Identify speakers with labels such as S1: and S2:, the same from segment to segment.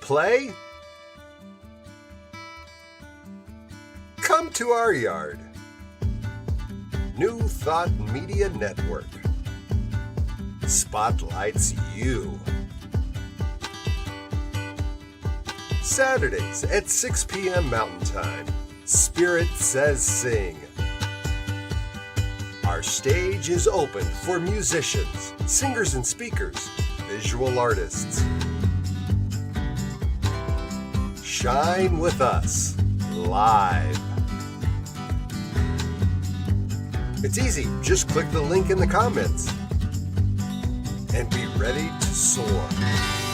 S1: play? Come to our yard. New Thought Media Network spotlights you. Saturdays at 6 p.m. Mountain Time, Spirit Says Sing. Our stage is open for musicians, singers and speakers, visual artists. Shine with us, live. It's easy, just click the link in the comments and be ready to soar.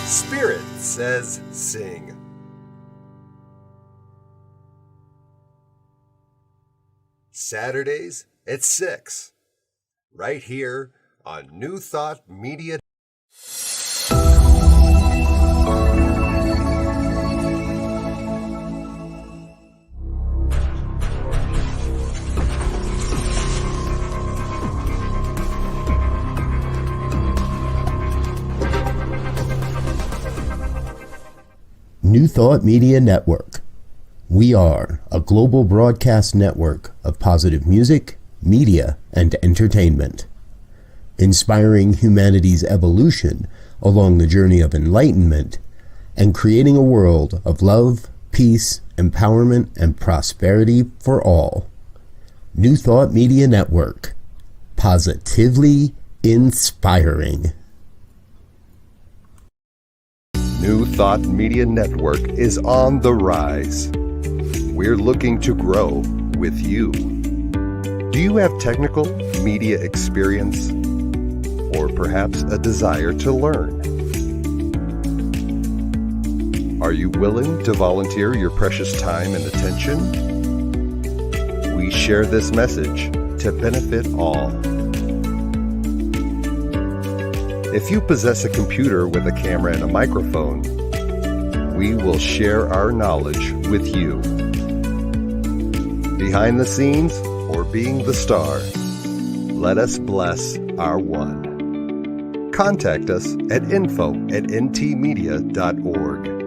S1: Spirit Says Sing. Saturdays at 6, right here on New Thought Media.
S2: New Thought Media Network. We are a global broadcast network of positive music, media, and entertainment, inspiring humanity's evolution along the journey of enlightenment and creating a world of love, peace, empowerment, and prosperity for all. New Thought Media Network. Positively inspiring.
S1: New Thought Media Network is on the rise. We're looking to grow with you. Do you have technical media experience or perhaps a desire to learn? Are you willing to volunteer your precious time and attention? We share this message to benefit all. If you possess a computer with a camera and a microphone, we will share our knowledge with you. Behind the scenes or being the star, let us bless our one. Contact us at info@ntmedia.org.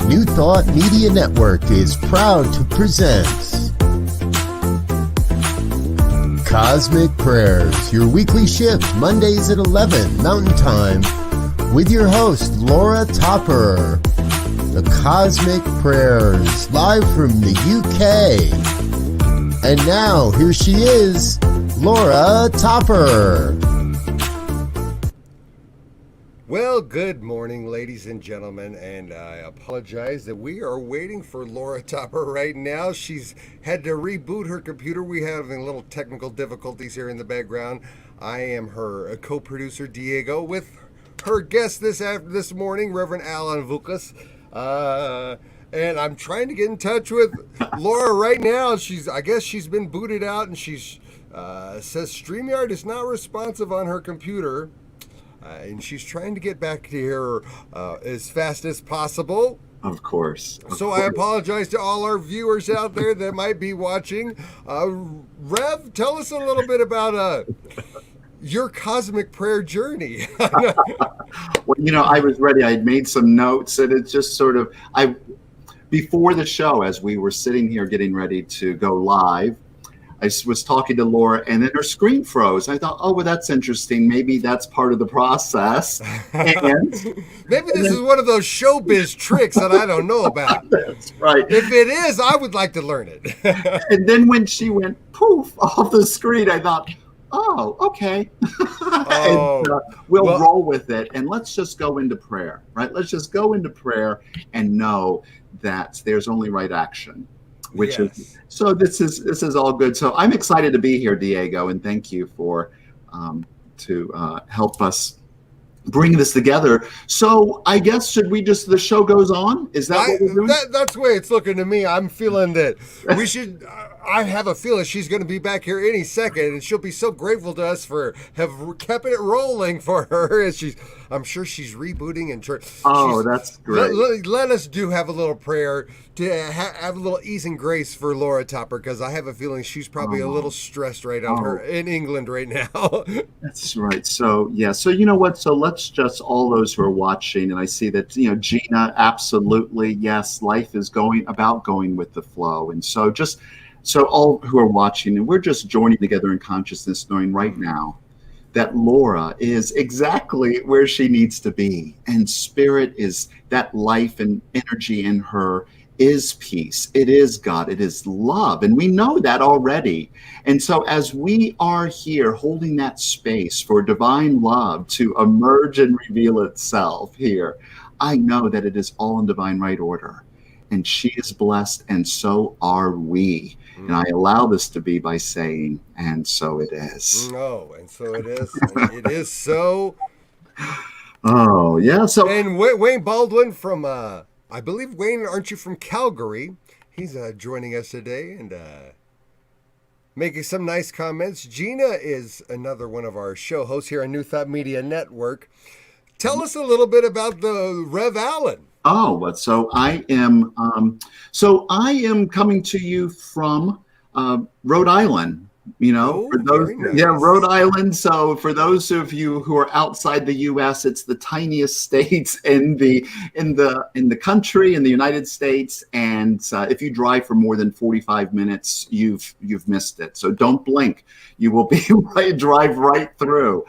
S2: New Thought Media Network is proud to present Cosmic Prayers, your weekly shift, Mondays at 11 Mountain Time, with your host, Laura Topper. The Cosmic Prayers, live from the UK. And now, here she is, Laura Topper.
S1: Well, good morning, ladies and gentlemen, and I apologize that we are waiting for Laura Topper right now. She's had to reboot her computer. We're having little technical difficulties here in the background. I am her co-producer, Diego, with her guest this morning, Rev Alan Vukas. And I'm trying to get in touch with Laura right now. I guess she's been booted out, and she's says StreamYard is not responsive on her computer. And she's trying to get back to here as fast as possible.
S3: Of course.
S1: I apologize to all our viewers out there that might be watching. Rev, tell us a little bit about your cosmic prayer journey.
S3: Well, I was ready. I had made some notes, and it's just sort of, before the show, as we were sitting here getting ready to go live, I was talking to Laura, and then her screen froze. I thought, oh, well, that's interesting. Maybe that's part of the process. And
S1: maybe this is one of those showbiz tricks that I don't know about.
S3: That's right.
S1: If it is, I would like to learn it.
S3: And then when she went poof off the screen, I thought, Oh, okay. And
S1: Oh,
S3: we'll
S1: well,
S3: roll with it. And let's just go into prayer, right? Let's just go into prayer and know that there's only right action, which is
S1: yes.
S3: so this is all good. So I'm excited to be here, Diego, and thank you for to help us bring this together. So I guess should we just the show goes on? Is that what we're doing?
S1: That's the way it's looking to me. I'm feeling that we should. I have a feeling she's going to be back here any second, and she'll be so grateful to us for have kept it rolling for her. As she's, I'm sure she's rebooting and
S3: Oh,
S1: she's.
S3: that's great.
S1: Let us do have a little prayer to have a little ease and grace for Laura Topper, because I have a feeling she's probably a little
S3: Oh,
S1: stressed right on her
S3: oh.
S1: in England right now.
S3: That's right. So yeah. So you know what? So let's just all those who are watching, and I see that Gina, absolutely yes. Life is going with the flow, and so just so all who are watching, and we're just joining together in consciousness, knowing right now that Laura is exactly where she needs to be, and spirit is that life and energy in her is peace. It is God. It is love, and we know that already. And so, as we are here holding that space for divine love to emerge and reveal itself here, I know that it is all in divine right order. And she is blessed, and so are we. And I allow this to be by saying, and so it is.
S1: No, and so it is. And it is so.
S3: Oh, yeah. So,
S1: And Wayne Baldwin from, I believe, Wayne, aren't you from Calgary? He's joining us today and making some nice comments. Gina is another one of our show hosts here on New Thought Media Network. Tell us a little bit about the Rev Alan.
S3: oh, but so I am coming to you from Rhode Island. For
S1: Oh,
S3: those,
S1: very
S3: yeah, Rhode
S1: nice.
S3: Island. So for those of you who are outside the U.S., it's the tiniest state in the country in the United States. And if you drive for more than 45 minutes, you've missed it. So don't blink; you will be drive right through.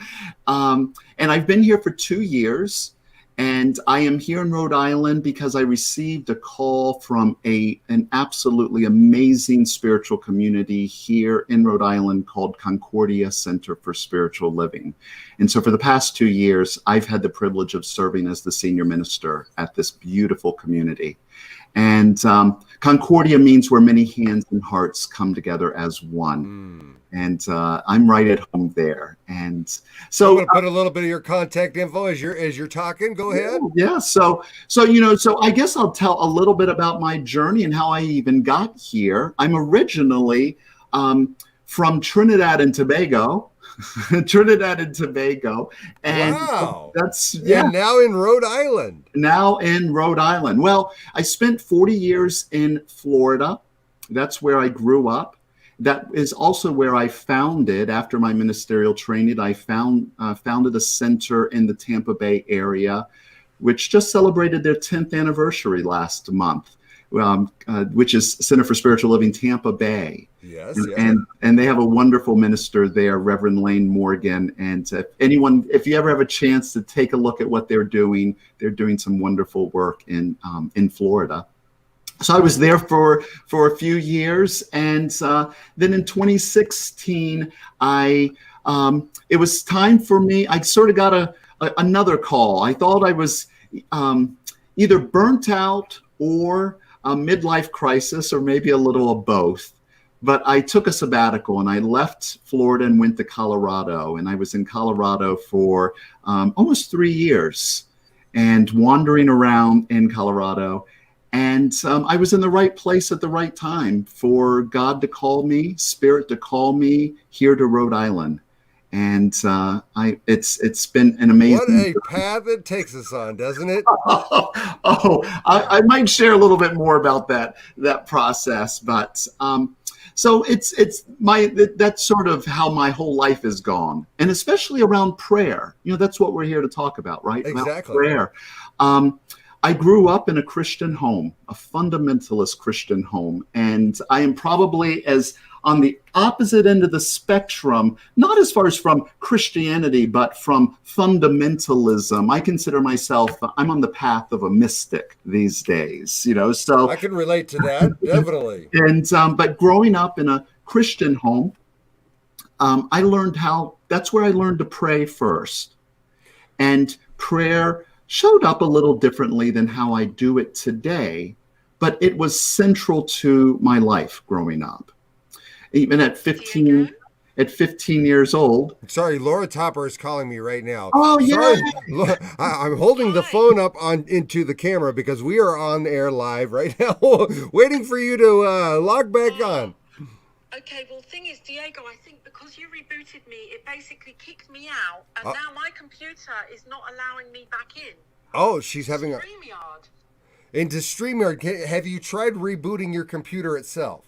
S3: And I've been here for 2 years. And I am here in Rhode Island because I received a call from an absolutely amazing spiritual community here in Rhode Island called Concordia Center for Spiritual Living. And so for the past 2 years, I've had the privilege of serving as the senior minister at this beautiful community. And Concordia means where many hands and hearts come together as one. And I'm right at home there. And
S1: I'm
S3: so
S1: going to put a little bit of your contact info as you're talking. Go ahead.
S3: yeah. So I guess I'll tell a little bit about my journey and how I even got here. I'm originally from Trinidad and Tobago, Trinidad and Tobago, and
S1: Wow.
S3: that's
S1: And now in Rhode Island.
S3: now in Rhode Island. Well, I spent 40 years in Florida. That's where I grew up. That is also where I founded, after my ministerial training, I founded a center in the Tampa Bay area, which just celebrated their 10th anniversary last month, which is Center for Spiritual Living Tampa Bay.
S1: Yes,
S3: And they have a wonderful minister there, Reverend Lane Morgan. And if you ever have a chance to take a look at what they're doing some wonderful work in Florida. So I was there for a few years, and then in 2016, it was time for me. I sort of got another call. I thought I was either burnt out or a midlife crisis, or maybe a little of both. But I took a sabbatical and I left Florida and went to Colorado, and I was in Colorado for almost 3 years, and wandering around in Colorado. And I was in the right place at the right time for God to call me, Spirit to call me here to Rhode Island. And it's been an amazing.
S1: What a path it takes us on, doesn't it?
S3: I might share a little bit more about that process, but so that's sort of how my whole life has gone, and especially around prayer. That's what we're here to talk about, right?
S1: Exactly.
S3: About prayer. I grew up in a Christian home, a fundamentalist Christian home, and I am probably as on the opposite end of the spectrum, not as far as from Christianity, but from fundamentalism. I consider myself, I'm on the path of a mystic these days, so
S1: I can relate to that, definitely.
S3: And but growing up in a Christian home, I learned that's where I learned to pray first. And prayer showed up a little differently than how I do it today, but it was central to my life growing up. Even at 15 years old.
S1: Sorry, Laura Topper is calling me right now.
S3: Oh, yeah.
S1: Sorry, I'm holding the phone up into the camera because we are on air live right now, waiting for you to log back on.
S4: Okay, well, thing is, Diego, I think because you rebooted me, it basically kicked me out, and now my computer is not allowing me back in.
S1: Oh, she's having
S4: StreamYard.
S1: Into StreamYard. Have you tried rebooting your computer itself?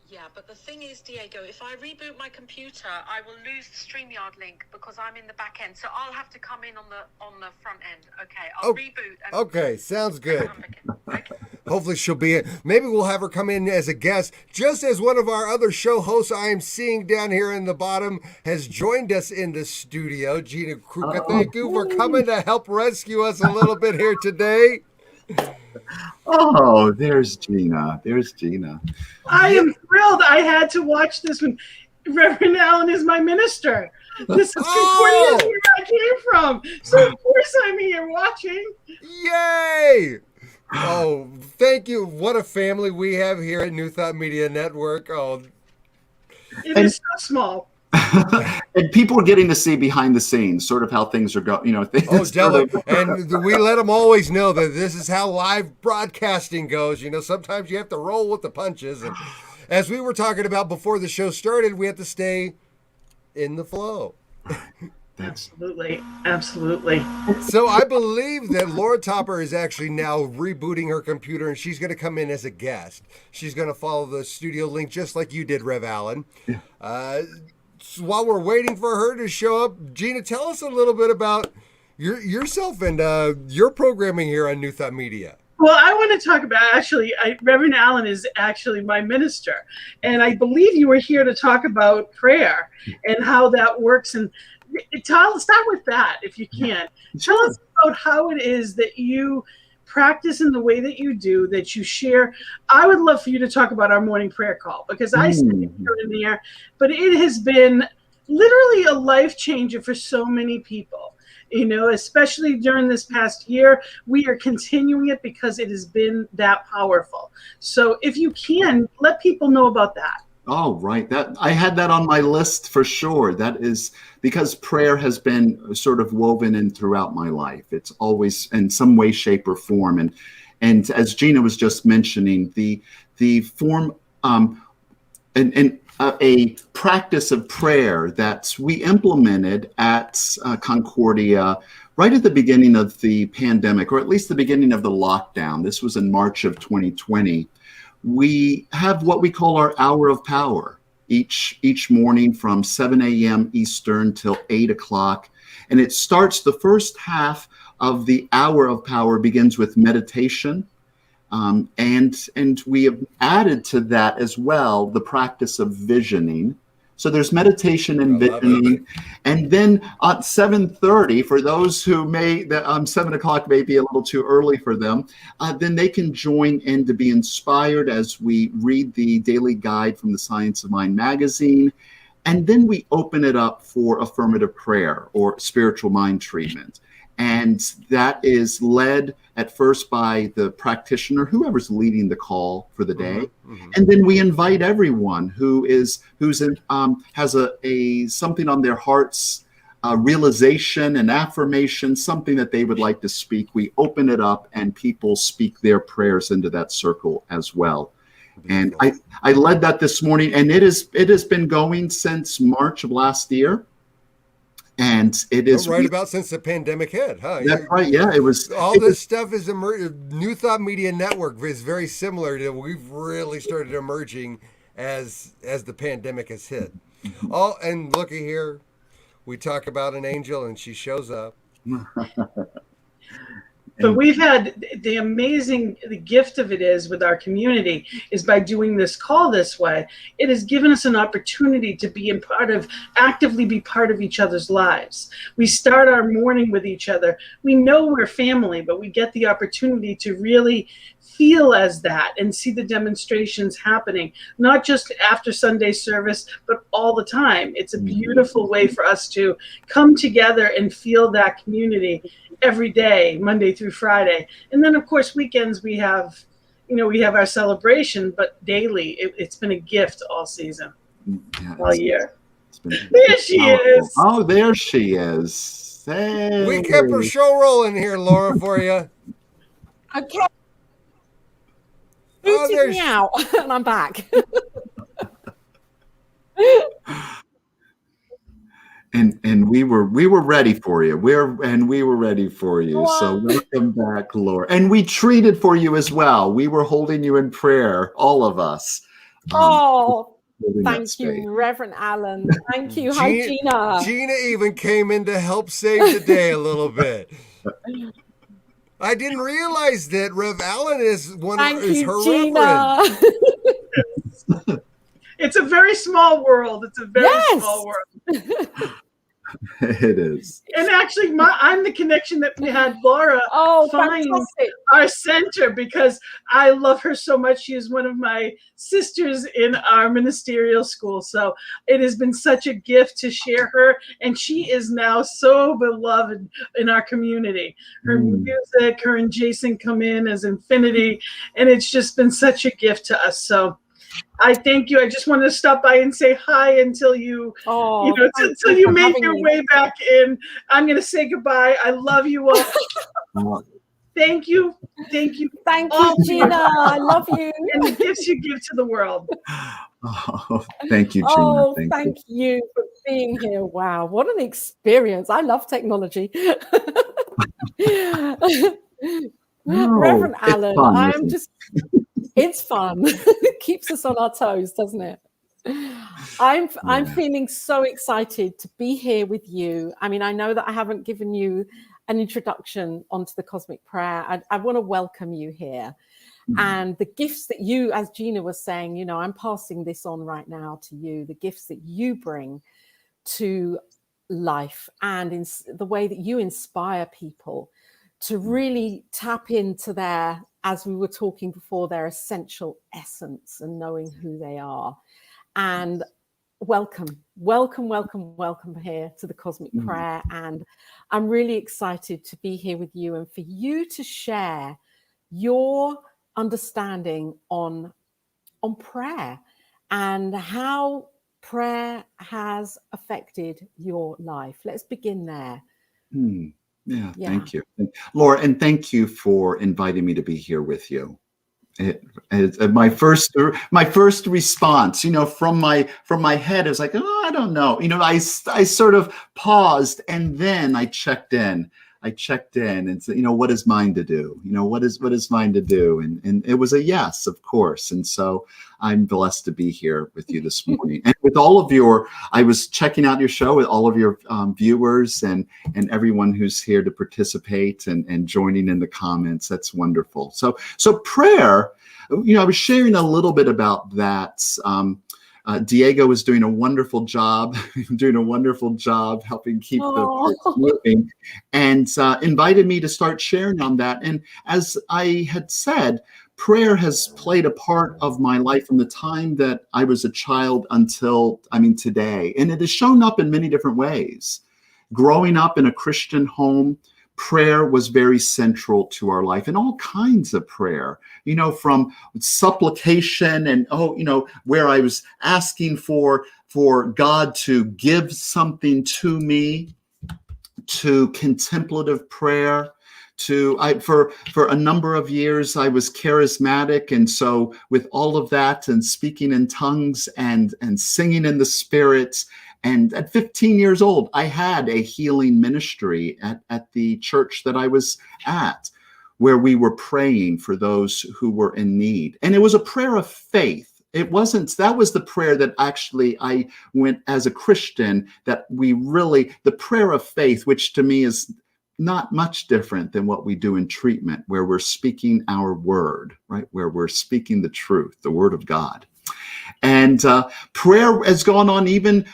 S4: Yeah, but the thing is, Diego, if I reboot my computer, I will lose the StreamYard link because I'm in the back end. So I'll have to come in on the front end. Okay, I'll reboot. And
S1: okay, sounds good.
S4: Okay.
S1: Hopefully she'll be in. Maybe we'll have her come in as a guest, just as one of our other show hosts I am seeing down here in the bottom has joined us in the studio. Gina Kruka, thank you for coming to help rescue us a little bit here today.
S3: Oh, there's Gina. There's Gina.
S5: I am thrilled. I had to watch this one. Reverend Alan is my minister. This is 20 years where I came from. So, of course, I'm here watching.
S1: Yay! Oh, thank you. What a family we have here at New Thought Media Network. Oh,
S5: It is so small.
S3: And people are getting to see behind the scenes, sort of how things are going.
S1: definitely. And we let them always know that this is how live broadcasting goes. Sometimes you have to roll with the punches. And as we were talking about before the show started, we have to stay in the flow.
S5: Absolutely. Absolutely.
S1: So I believe that Laura Topper is actually now rebooting her computer, and she's going to come in as a guest. She's going to follow the studio link just like you did, Rev Alan. Yeah. So while we're waiting for her to show up, Gina, tell us a little bit about yourself and your programming here on New Thought Media.
S5: Well, I want to talk about, Reverend Alan is actually my minister. And I believe you were here to talk about prayer and how that works. And start with that, if you can. Tell us about how it is that you practice in the way that you do, that you share. I would love for you to talk about our morning prayer call, because I sit here in there, but it has been literally a life changer for so many people. Especially during this past year, we are continuing it because it has been that powerful. So if you can, let people know about that.
S3: Oh, right. I had that on my list for sure. That is because prayer has been sort of woven in throughout my life. It's always in some way, shape, or form. And as Gina was just mentioning, the form and a practice of prayer that we implemented at Concordia right at the beginning of the pandemic, or at least the beginning of the lockdown. This was in March of 2020. We have what we call our hour of power each morning from 7 a.m. Eastern till 8 o'clock. And it starts, the first half of the hour of power begins with meditation. And we have added to that as well the practice of visioning. So there's meditation and visioning. And then at 7:30, for those who 7 o'clock may be a little too early for them, then they can join in to be inspired as we read the daily guide from the Science of Mind magazine. And then we open it up for affirmative prayer or spiritual mind treatment. And that is led at first by the practitioner, whoever's leading the call for the day. And then we invite everyone who has something on their hearts, realization and affirmation, something that they would like to speak. We open it up and people speak their prayers into that circle as well. And I led that this morning, and it has been going since March of last year. And it is
S1: about since the pandemic hit, huh?
S3: That's right. Yeah, it was.
S1: All this stuff is New Thought Media Network is very similar to we've really started emerging as the pandemic has hit. Oh, and looky here, we talk about an angel and she shows up.
S5: But we've had the gift of it is with our community is by doing this call this way, it has given us an opportunity to actively be part of each other's lives. We start our morning with each other. We know we're family, but we get the opportunity to really feel as that and see the demonstrations happening, not just after Sunday service, but all the time. It's a beautiful way for us to come together and feel that community every day, Monday through Friday. And then, of course, weekends we have our celebration, but daily it's been a gift all season, all year. There she is.
S3: Oh, there she is. Hey.
S1: We kept her show rolling here, Laura, for you.
S6: Okay. Booted me out, and I'm back.
S3: And we were ready for you. We were ready for you.
S6: Wow.
S3: So welcome back, Laura. And we treated for you as well. We were holding you in prayer, all of us.
S6: Thank you, Reverend Alan. Thank you. Hi, Gina.
S1: Gina even came in to help save the day a little bit. I didn't realize that Rev Alan is her
S6: Gina.
S1: reverend.
S5: It's a very small world. It's a very small world.
S3: It is.
S5: And actually, I'm the connection that we had Laura find our center, because I love her so much. She is one of my sisters in our ministerial school. So it has been such a gift to share her. And she is now so beloved in our community. Her music, her and Jason come in as infinity. And it's just been such a gift to us. So I thank you. I just wanted to stop by and say hi until you make your way back in. I'm going to say goodbye. I love you all. Thank you. Thank you.
S6: Thank you, Gina. I love you.
S5: And the gifts you give to the world.
S3: Oh, thank you, Gina.
S6: Oh, thank you for being here. Wow, what an experience. I love technology. Reverend Alan, it's fun. It keeps us on our toes, doesn't it? I'm feeling so excited to be here with you. I mean, I know that I haven't given you an introduction onto the Cosmic Prayer. I want to welcome you here. And the gifts that you, as Gina was saying, I'm passing this on right now to you, the gifts that you bring to life and in the way that you inspire people to really tap into their, as we were talking before, their essential essence and knowing who they are. And welcome here to the Cosmic Prayer. And I'm really excited to be here with you and for you to share your understanding on prayer and how prayer has affected your life. Let's begin there.
S3: Yeah, thank you, Laura, and thank you for inviting me to be here with you. My first response, from my head, is like, I don't know. I sort of paused and then I checked in and said, what is mine to do? What is mine to do? And it was a yes, of course. And so I'm blessed to be here with you this morning. And with all of I was checking out your show with all of your viewers and everyone who's here to participate and joining in the comments. That's wonderful. So prayer, I was sharing a little bit about that. Diego was doing a wonderful job helping keep the parts moving, and invited me to start sharing on that. And as I had said, prayer has played a part of my life from the time that I was a child until, today. And it has shown up in many different ways. Growing up in a Christian home, prayer was very central to our life, and all kinds of prayer, from supplication and, where I was asking for God to give something to me, to contemplative prayer, for a number of years, I was charismatic. And so with all of that and speaking in tongues and singing in the Spirit, and at 15 years old, I had a healing ministry at the church that I was at, where we were praying for those who were in need. And it was a prayer of faith. That was the prayer that actually I went as a Christian, the prayer of faith, which to me is not much different than what we do in treatment, where we're speaking our word, right? Where we're speaking the truth, the word of God. And prayer has gone on even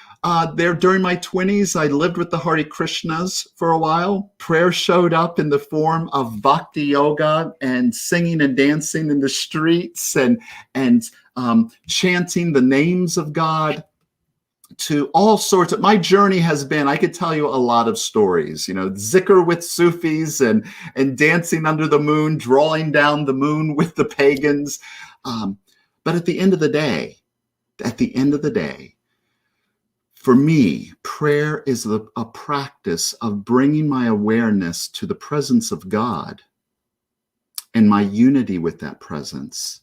S3: there during my 20s. I lived with the Hare Krishnas for a while. Prayer showed up in the form of bhakti yoga and singing and dancing in the streets and chanting the names of God, to all sorts of, my journey has been, I could tell you a lot of stories, zikr with Sufis and dancing under the moon, drawing down the moon with the pagans. But at the end of the day, for me, prayer is a practice of bringing my awareness to the presence of God and my unity with that presence,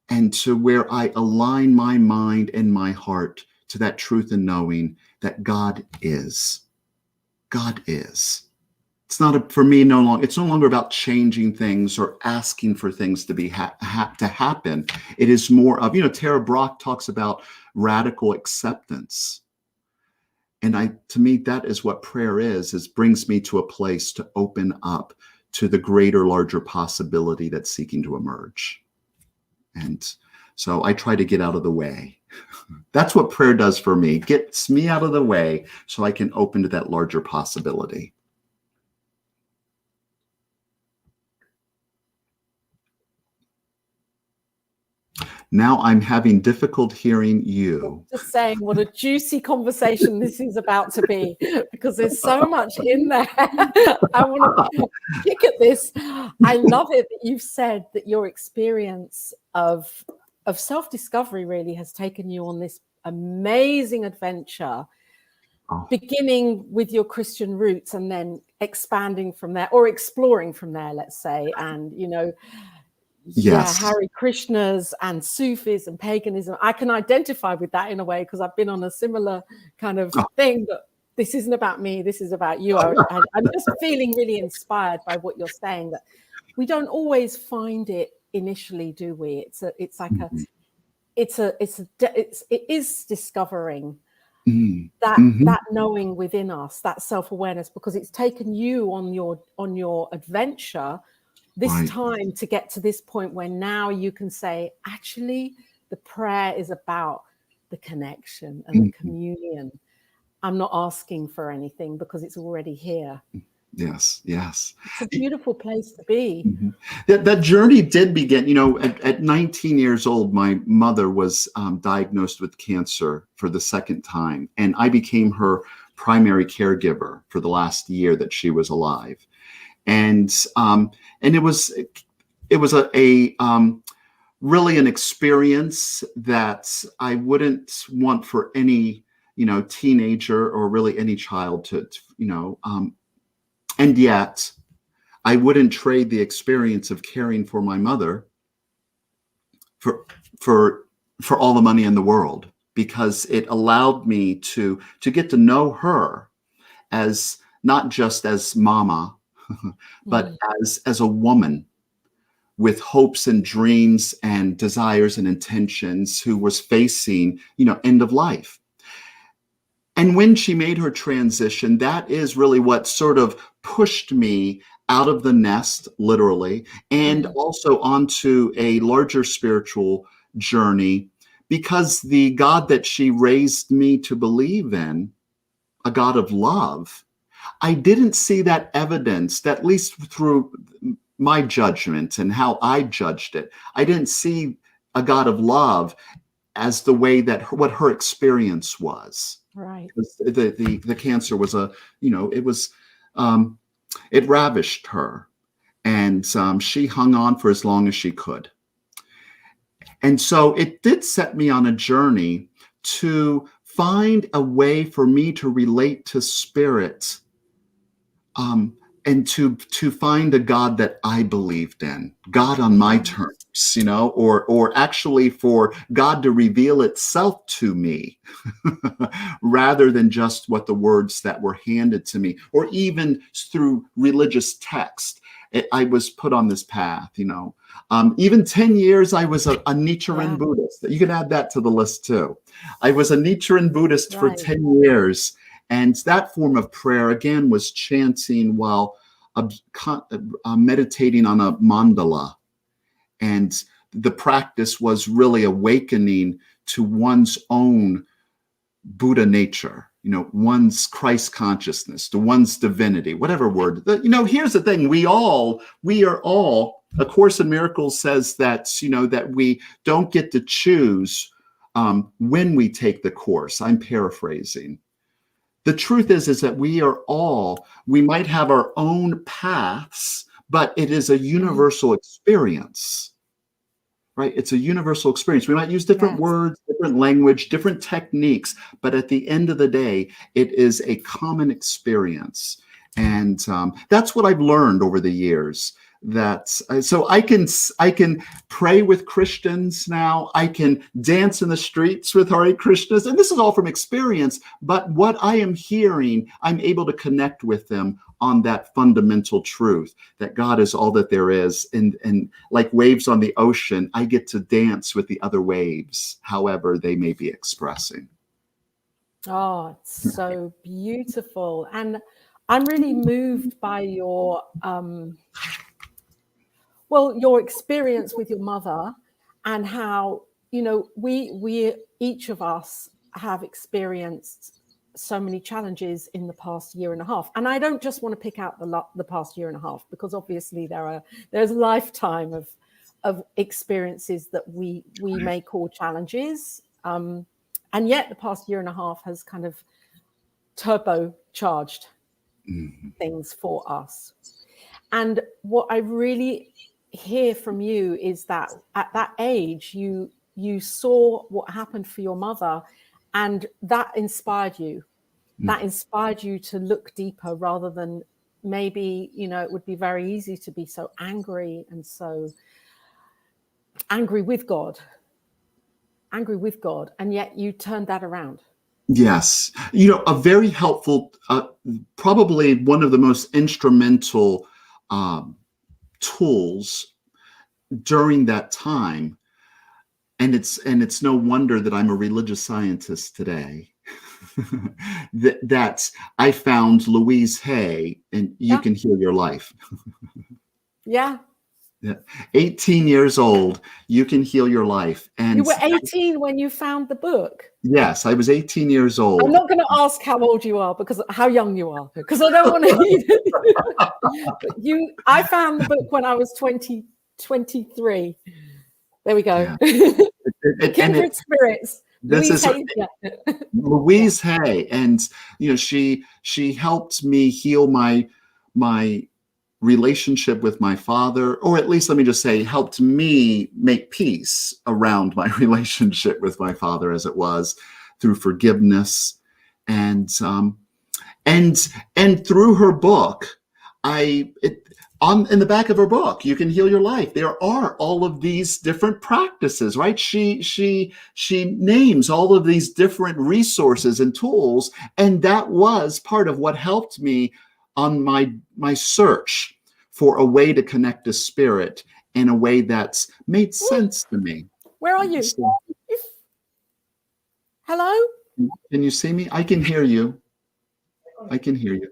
S3: and to where I align my mind and my heart to that truth and knowing that God is. God is. It's not for me no longer. It's no longer about changing things or asking for things to be to happen. It is more of, Tara Brach talks about radical acceptance. And to me, that is what prayer is brings me to a place to open up to the greater, larger possibility that's seeking to emerge. And so I try to get out of the way. That's what prayer does for me. Gets me out of the way so I can open to that larger possibility. Now I'm having difficulty hearing you.
S6: Just saying what a juicy conversation this is about to be, because there's so much in there. I want to kick at this. I love it that you've said that your experience of self-discovery really has taken you on this amazing adventure, beginning with your Christian roots and then expanding from there, or exploring from there, let's say. And,
S3: yes.
S6: Hare Krishnas and Sufis and paganism. I can identify with that in a way, because I've been on a similar kind of thing, that this isn't about me, this is about you. I'm just feeling really inspired by what you're saying, that we don't always find it initially, do we? It is discovering that knowing within us, that self-awareness, because it's taken you on your adventure this time to get to this point where now you can say, actually, the prayer is about the connection and the communion. I'm not asking for anything because it's already here.
S3: Yes.
S6: It's a beautiful place to be.
S3: That journey did begin, at 19 years old, my mother was diagnosed with cancer for the second time, and I became her primary caregiver for the last year that she was alive. And it was a really an experience that I wouldn't want for any, teenager or really any child to and yet I wouldn't trade the experience of caring for my mother for all the money in the world, because it allowed me to get to know her as not just as mama, but as a woman with hopes and dreams and desires and intentions, who was facing, end of life. And when she made her transition, that is really what sort of pushed me out of the nest, literally, and also onto a larger spiritual journey, because the God that she raised me to believe in, a God of love, I didn't see that evidenced, at least through my judgment and how I judged it. I didn't see a God of love as the way that what her experience was.
S6: Right.
S3: The cancer was it ravished her, and she hung on for as long as she could. And so it did set me on a journey to find a way for me to relate to spirit, and to find a God that I believed in, God on my terms, or actually for God to reveal itself to me rather than just what the words that were handed to me, or even through religious text. I was put on this path, even 10 years, I was a Nichiren Buddhist. You can add that to the list too. I was a Nichiren Buddhist for 10 years. And that form of prayer, again, was chanting while meditating on a mandala. And the practice was really awakening to one's own Buddha nature, one's Christ consciousness, to one's divinity, whatever word. Here's the thing. We are all, A Course in Miracles says that, that we don't get to choose when we take the course. I'm paraphrasing. The truth is that we might have our own paths, but it is a universal experience. Right? It's a universal experience. We might use different words, different language, different techniques, but at the end of the day, it is a common experience. And that's what I've learned over the years. So I can pray with Christians now. I can dance in the streets with Hare Krishnas. And this is all from experience. But what I am hearing, I'm able to connect with them on that fundamental truth that God is all that there is. And like waves on the ocean, I get to dance with the other waves, however they may be expressing.
S6: Oh, it's so beautiful. And I'm really moved by your experience with your mother, and how, we each of us have experienced so many challenges in the past year and a half. And I don't just want to pick out the past year and a half, because obviously there's a lifetime of experiences that we may call challenges. And yet the past year and a half has kind of turbocharged things for us. And what I really hear from you is that at that age, you saw what happened for your mother, and that inspired you. That inspired you to look deeper, rather than maybe, it would be very easy to be so angry, and so angry with God. And yet you turned that around.
S3: Yes. A very helpful, probably one of the most instrumental tools during that time. And it's no wonder that I'm a religious scientist today. that I found Louise Hay, and You Can Heal Your Life. Yeah. 18 years old, You Can Heal Your Life. And
S6: you were 18 when you found the book?
S3: Yes, I was 18 years old.
S6: I'm not going to ask how old you are, because how young you are, because I don't want to. I found the book when I was 23. There we go. Yeah. Kindred spirits.
S3: Louise Hay, and she helped me heal my relationship with my father, or at least let me just say, helped me make peace around my relationship with my father, as it was, through forgiveness, and through her book. In the back of her book, You Can Heal Your Life, there are all of these different practices, right? She names all of these different resources and tools, and that was part of what helped me on my search for a way to connect to spirit in a way that's made sense to me.
S6: Where are you? Hello?
S3: Can you see me? I can hear you. I can hear you.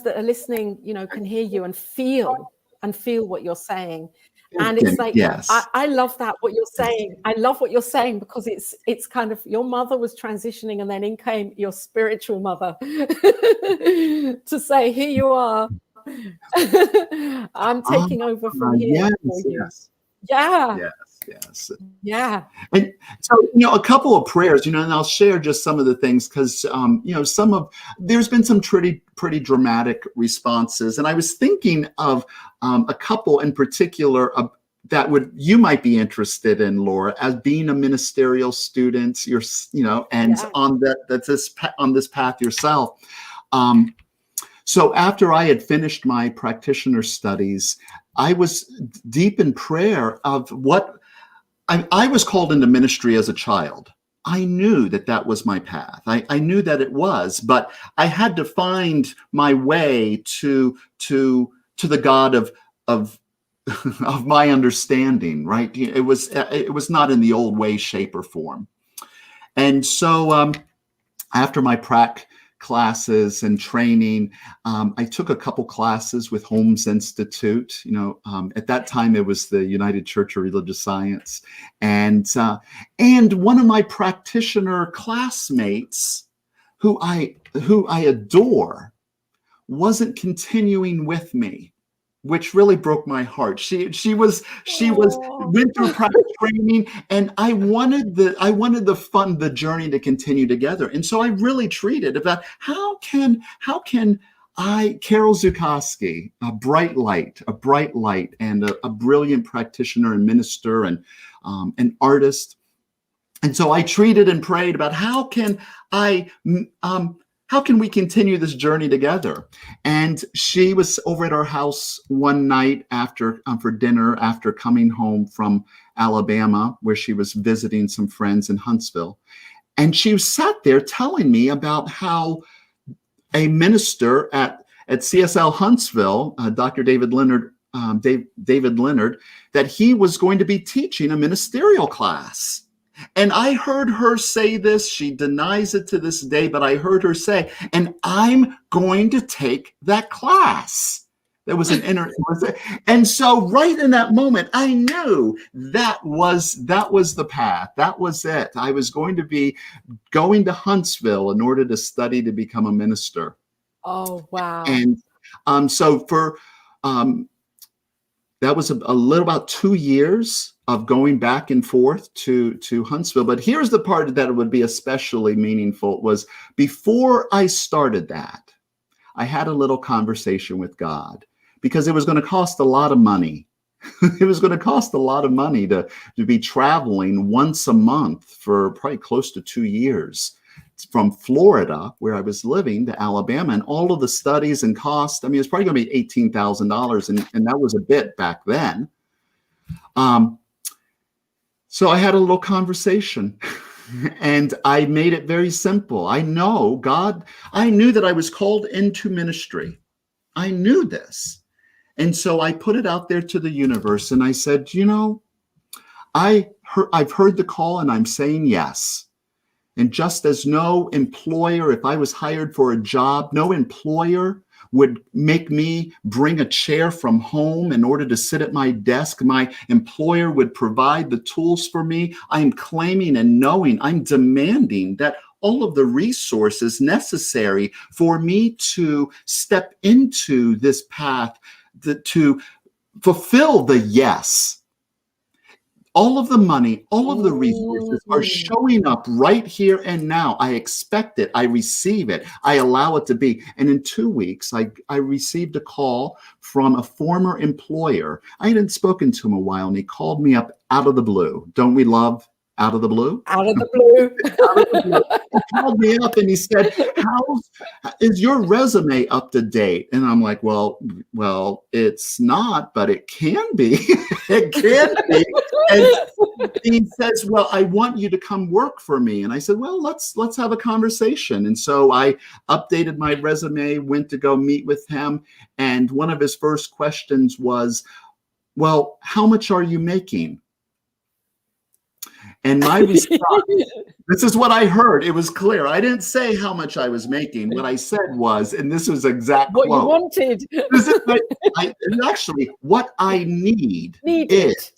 S6: That are listening, can hear you and feel what you're saying. And it's like, yes. I love that, what you're saying. I love what you're saying, because it's kind of, your mother was transitioning, and then in came your spiritual mother to say, here you are. I'm taking over from here for you.
S3: Yes.
S6: Yeah.
S3: Yes.
S6: Yeah.
S3: And so, a couple of prayers, and I'll share just some of the things, because, there's been some pretty dramatic responses. And I was thinking of a couple in particular that you might be interested in, Laura, as being a ministerial student, on this path yourself. So after I had finished my practitioner studies, I was deep in prayer of what I was called into ministry as a child. I knew that was my path. I knew that it was, but I had to find my way to the God of my understanding. Right? It was not in the old way, shape, or form. And so after my prac classes and training. I took a couple classes with Holmes Institute. At that time it was the United Church of Religious Science, and one of my practitioner classmates, who I adore, wasn't continuing with me, which really broke my heart. She went through private training, and I wanted the journey to continue together. And so I really treated about how can Carol Zukowski, a bright light, and a brilliant practitioner and minister and an artist. And so I treated and prayed about how can we continue this journey together? And she was over at our house one night for dinner after coming home from Alabama, where she was visiting some friends in Huntsville. And she sat there telling me about how a minister at CSL Huntsville, Dr. David Leonard, that he was going to be teaching a ministerial class. And I heard her say this. She denies it to this day, but I heard her say, and I'm going to take that class. There was and so right in that moment, I knew that was the path. That was it. I was going to be going to Huntsville in order to study to become a minister.
S6: Oh, wow.
S3: And so for that was about 2 years of going back and forth to Huntsville. But here's the part that would be especially meaningful was before I started that, I had a little conversation with God, because it was going to cost a lot of money. It was going to cost a lot of money to be traveling once a month for probably close to 2 years from Florida, where I was living, to Alabama, and all of the studies and costs. I mean, it's probably going to be $18,000, and that was a bit back then. So I had a little conversation, and I made it very simple. I knew that I was called into ministry. I knew this. And so I put it out there to the universe, and I said, I've heard the call, and I'm saying yes. And just as no employer, if I was hired for a job, no employer would make me bring a chair from home in order to sit at my desk. My employer would provide the tools for me. I'm claiming and knowing, I'm demanding that all of the resources necessary for me to step into this path, to fulfill the yes. All of the money, all of the resources are showing up right here and now. I expect it. I receive it. I allow it to be. And in 2 weeks, I received a call from a former employer. I hadn't spoken to him a while, and he called me up out of the blue. Don't we love out of the blue?
S6: Out of the blue.
S3: Out of the blue. He called me up and he said, is your resume up to date? And I'm like, well, it's not, but it can be. It can be. And he says, well, I want you to come work for me. And I said, well, let's have a conversation. And so I updated my resume, went to go meet with him. And one of his first questions was, well, how much are you making? And my response, this is what I heard. It was clear. I didn't say how much I was making. What I said was, and this was exact
S6: what
S3: quote.
S6: You wanted.
S3: This is actually what I need is.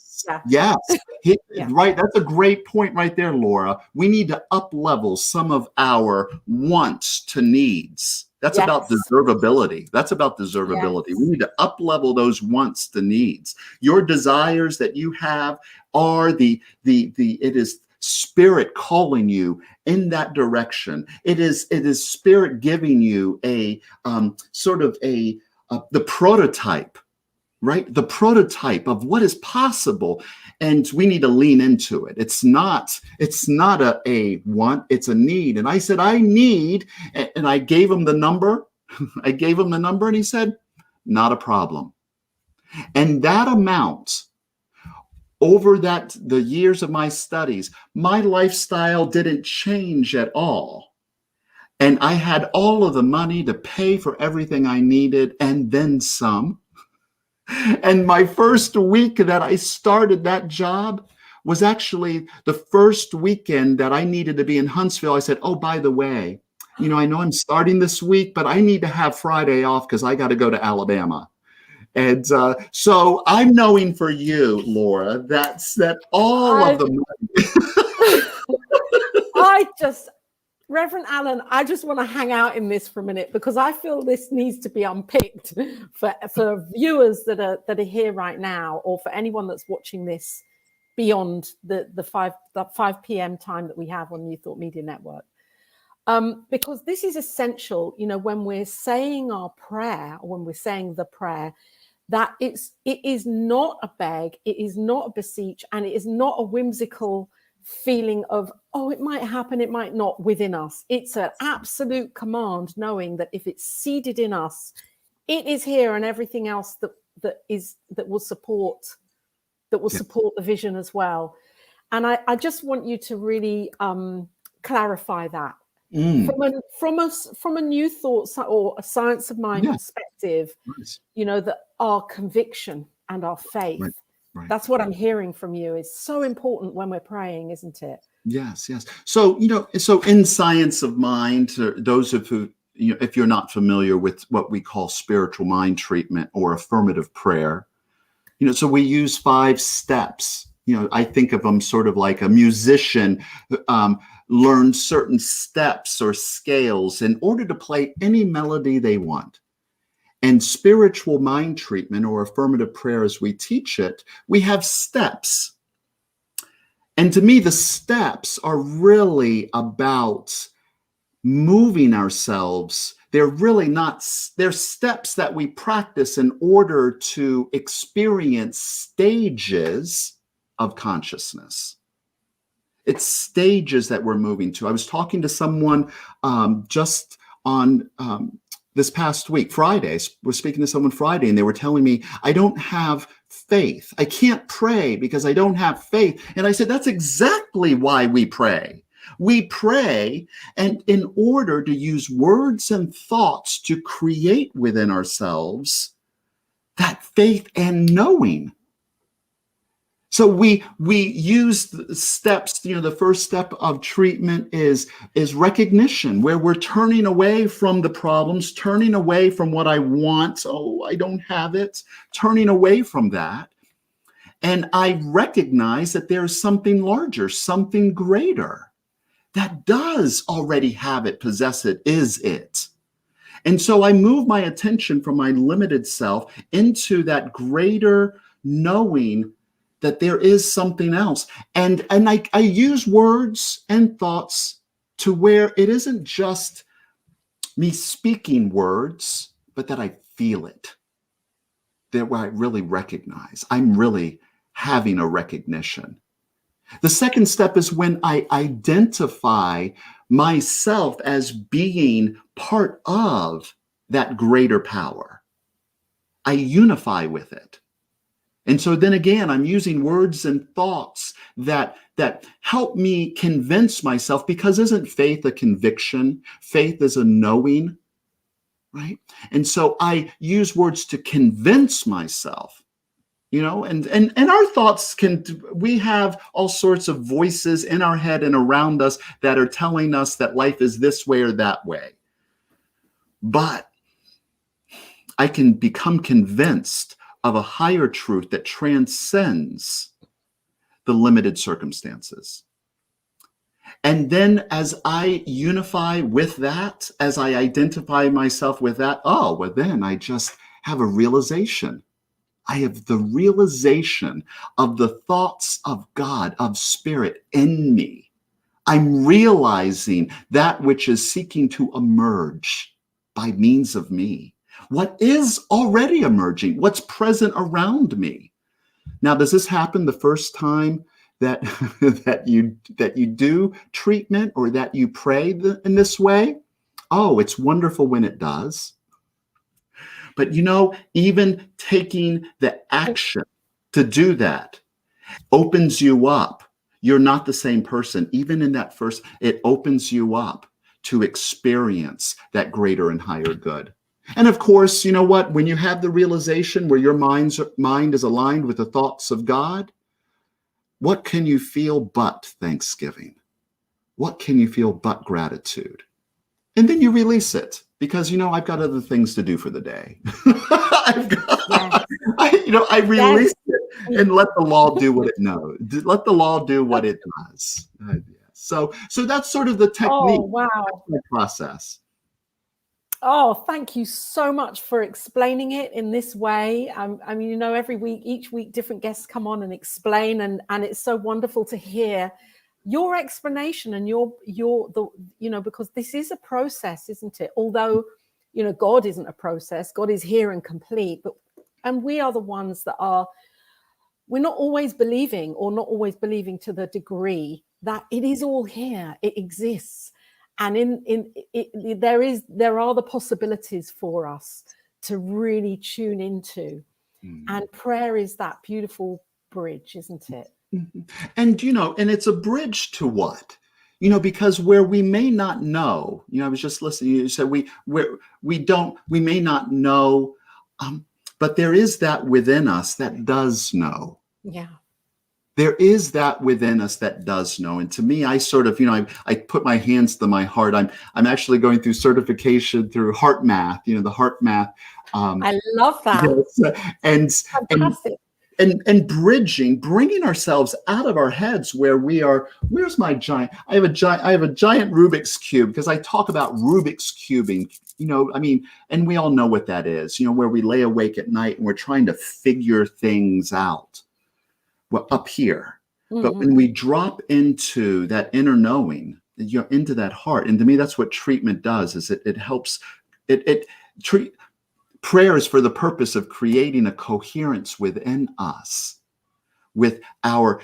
S6: Yeah.
S3: Yes. Right. That's a great point right there, Laura. We need to up-level some of our wants to needs. That's about deservability. Yes. We need to up-level those wants to needs. Your desires that you have are it is Spirit calling you in that direction. It is Spirit giving you a the prototype, right? The prototype of what is possible. And we need to lean into it. It's not a want, it's a need. And I said, I need, and I gave him the number. And he said, not a problem. And that amount, over the years of my studies, my lifestyle didn't change at all. And I had all of the money to pay for everything I needed and then some. And my first week that I started that job was actually the first weekend that I needed to be in Huntsville. I said, oh, by the way, I know I'm starting this week, but I need to have Friday off because I got to go to Alabama. And so I'm knowing for you, Laura, that all of the
S6: Reverend Alan, I just want to hang out in this for a minute because I feel this needs to be unpicked for viewers that are here right now, or for anyone that's watching this beyond the 5 p.m. time that we have on New Thought Media Network. Because this is essential, when we're saying our prayer, or when we're saying the prayer, that it is not a beg, it is not a beseech, and it is not a whimsical feeling of, oh, it might happen, it might not, within us. It's an absolute command, knowing that if it's seeded in us, it is here, and everything else that will support the vision as well. And I just want you to really clarify that. From a new thought or a science of mind perspective, that our conviction and our faith, that's what I'm hearing from you, is so important when we're praying, isn't it?
S3: Yes. So, so in science of mind, those of who, if you're not familiar with what we call spiritual mind treatment or affirmative prayer, so we use 5 steps. I think of them sort of like a musician learns certain steps or scales in order to play any melody they want. And spiritual mind treatment, or affirmative prayer as we teach it, we have steps. And to me, the steps are really about moving ourselves. They're really not, they're steps that we practice in order to experience stages of consciousness. It's stages that we're moving to. I was talking to someone just on this past week, Friday. We're speaking to someone Friday, and they were telling me, I don't have faith. I can't pray because I don't have faith. And I said, that's exactly why we pray. We pray, and in order to use words and thoughts to create within ourselves that faith and knowing. So we use the steps. The first step of treatment is recognition, where we're turning away from the problems, turning away from what I want. Oh, I don't have it. Turning away from that. And I recognize that there's something larger, something greater that does already have it, possess it, is it. And so I move my attention from my limited self into that greater knowing that there is something else. And I use words and thoughts to where it isn't just me speaking words, but that I feel it. That where I really recognize, I'm really having a recognition. The second step is when I identify myself as being part of that greater power. I unify with it. And so then again, I'm using words and thoughts that help me convince myself, because isn't faith a conviction? Faith is a knowing, right? And so I use words to convince myself, and our thoughts we have all sorts of voices in our head and around us that are telling us that life is this way or that way. But I can become convinced of a higher truth that transcends the limited circumstances. And then as I unify with that, as I identify myself with that, then I just have a realization. I have the realization of the thoughts of God, of Spirit in me. I'm realizing that which is seeking to emerge by means of me. What is already emerging, what's present around me. Now, does this happen the first time that that you do treatment or that you pray in this way? Oh, it's wonderful when it does. But even taking the action to do that opens you up. You're not the same person. Even in that first, it opens you up to experience that greater and higher good. And of course, you know what? When you have the realization where your mind is aligned with the thoughts of God, what can you feel but thanksgiving? What can you feel but gratitude? And then you release it because, I've got other things to do for the day. I release it and let the law do what it knows. Let the law do what it does. So that's sort of the technique.
S6: Oh, wow.
S3: Process.
S6: Oh, thank you so much for explaining it in this way. I mean, each week, different guests come on and explain, and it's so wonderful to hear your explanation and because this is a process, isn't it? Although, God isn't a process. God is here and complete, and we are the ones that we're not always believing, or not always believing to the degree that it is all here. It exists. And there are the possibilities for us to really tune into. And prayer is that beautiful bridge, isn't it?
S3: And, and it's a bridge to what? Because where we may not know, I was just listening, you said we may not know, but there is that within us that does know.
S6: Yeah.
S3: There is that within us that does know. And to me, I sort of, I put my hands to my heart. I'm actually going through certification through heart math, the heart math.
S6: I love that.
S3: Yes,
S6: fantastic.
S3: And bringing ourselves out of our heads where we are. Where's my giant? I have a giant Rubik's Cube, because I talk about Rubik's cubing, and we all know what that is, where we lay awake at night and we're trying to figure things out. Well, up here. Mm-hmm. But when we drop into that inner knowing, into that heart, and to me, that's what treatment does, is it helps, prayer is for the purpose of creating a coherence within us with our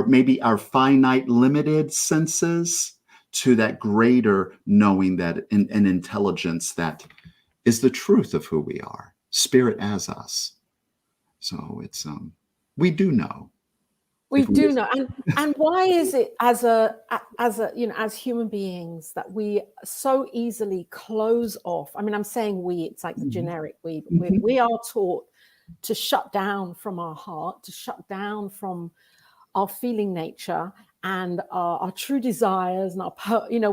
S3: maybe our finite, limited senses to that greater knowing, that and intelligence that is the truth of who we are, spirit as us. So it's, we do know.
S6: We do know. And why is it as human beings that we so easily close off? I mean, I'm saying we, it's like the generic we, but we are taught to shut down from our heart, to shut down from our feeling nature and our true desires and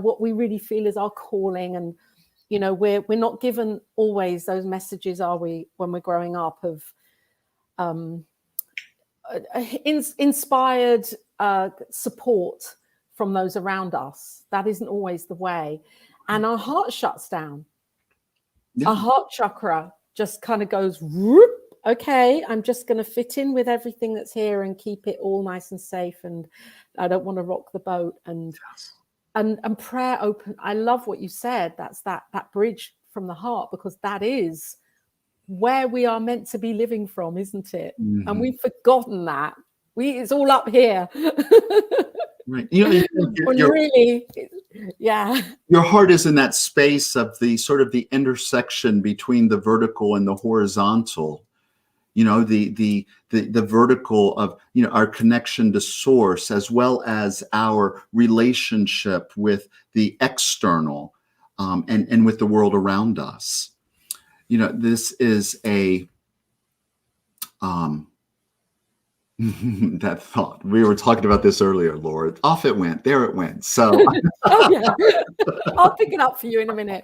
S6: what we really feel is our calling. And, we're not given always those messages, are we, when we're growing up, of, inspired support from those around us. That isn't always the way. And our heart shuts down. Yeah. Our heart chakra just kind of goes, whoop, okay, I'm just going to fit in with everything that's here and keep it all nice and safe. And I don't want to rock the boat. And prayer open. I love what you said. That's that bridge from the heart, because that is where we are meant to be living from, isn't it? Mm-hmm. And we've forgotten that. It's all up here.
S3: Right.
S6: Yeah.
S3: Your heart is in that space of the sort of the intersection between the vertical and the horizontal. The vertical of, our connection to source, as well as our relationship with the external, and with the world around us. This is a, that thought. We were talking about this earlier, Laura. Off it went. There it went. So
S6: oh, yeah. I'll pick it up for you in a minute.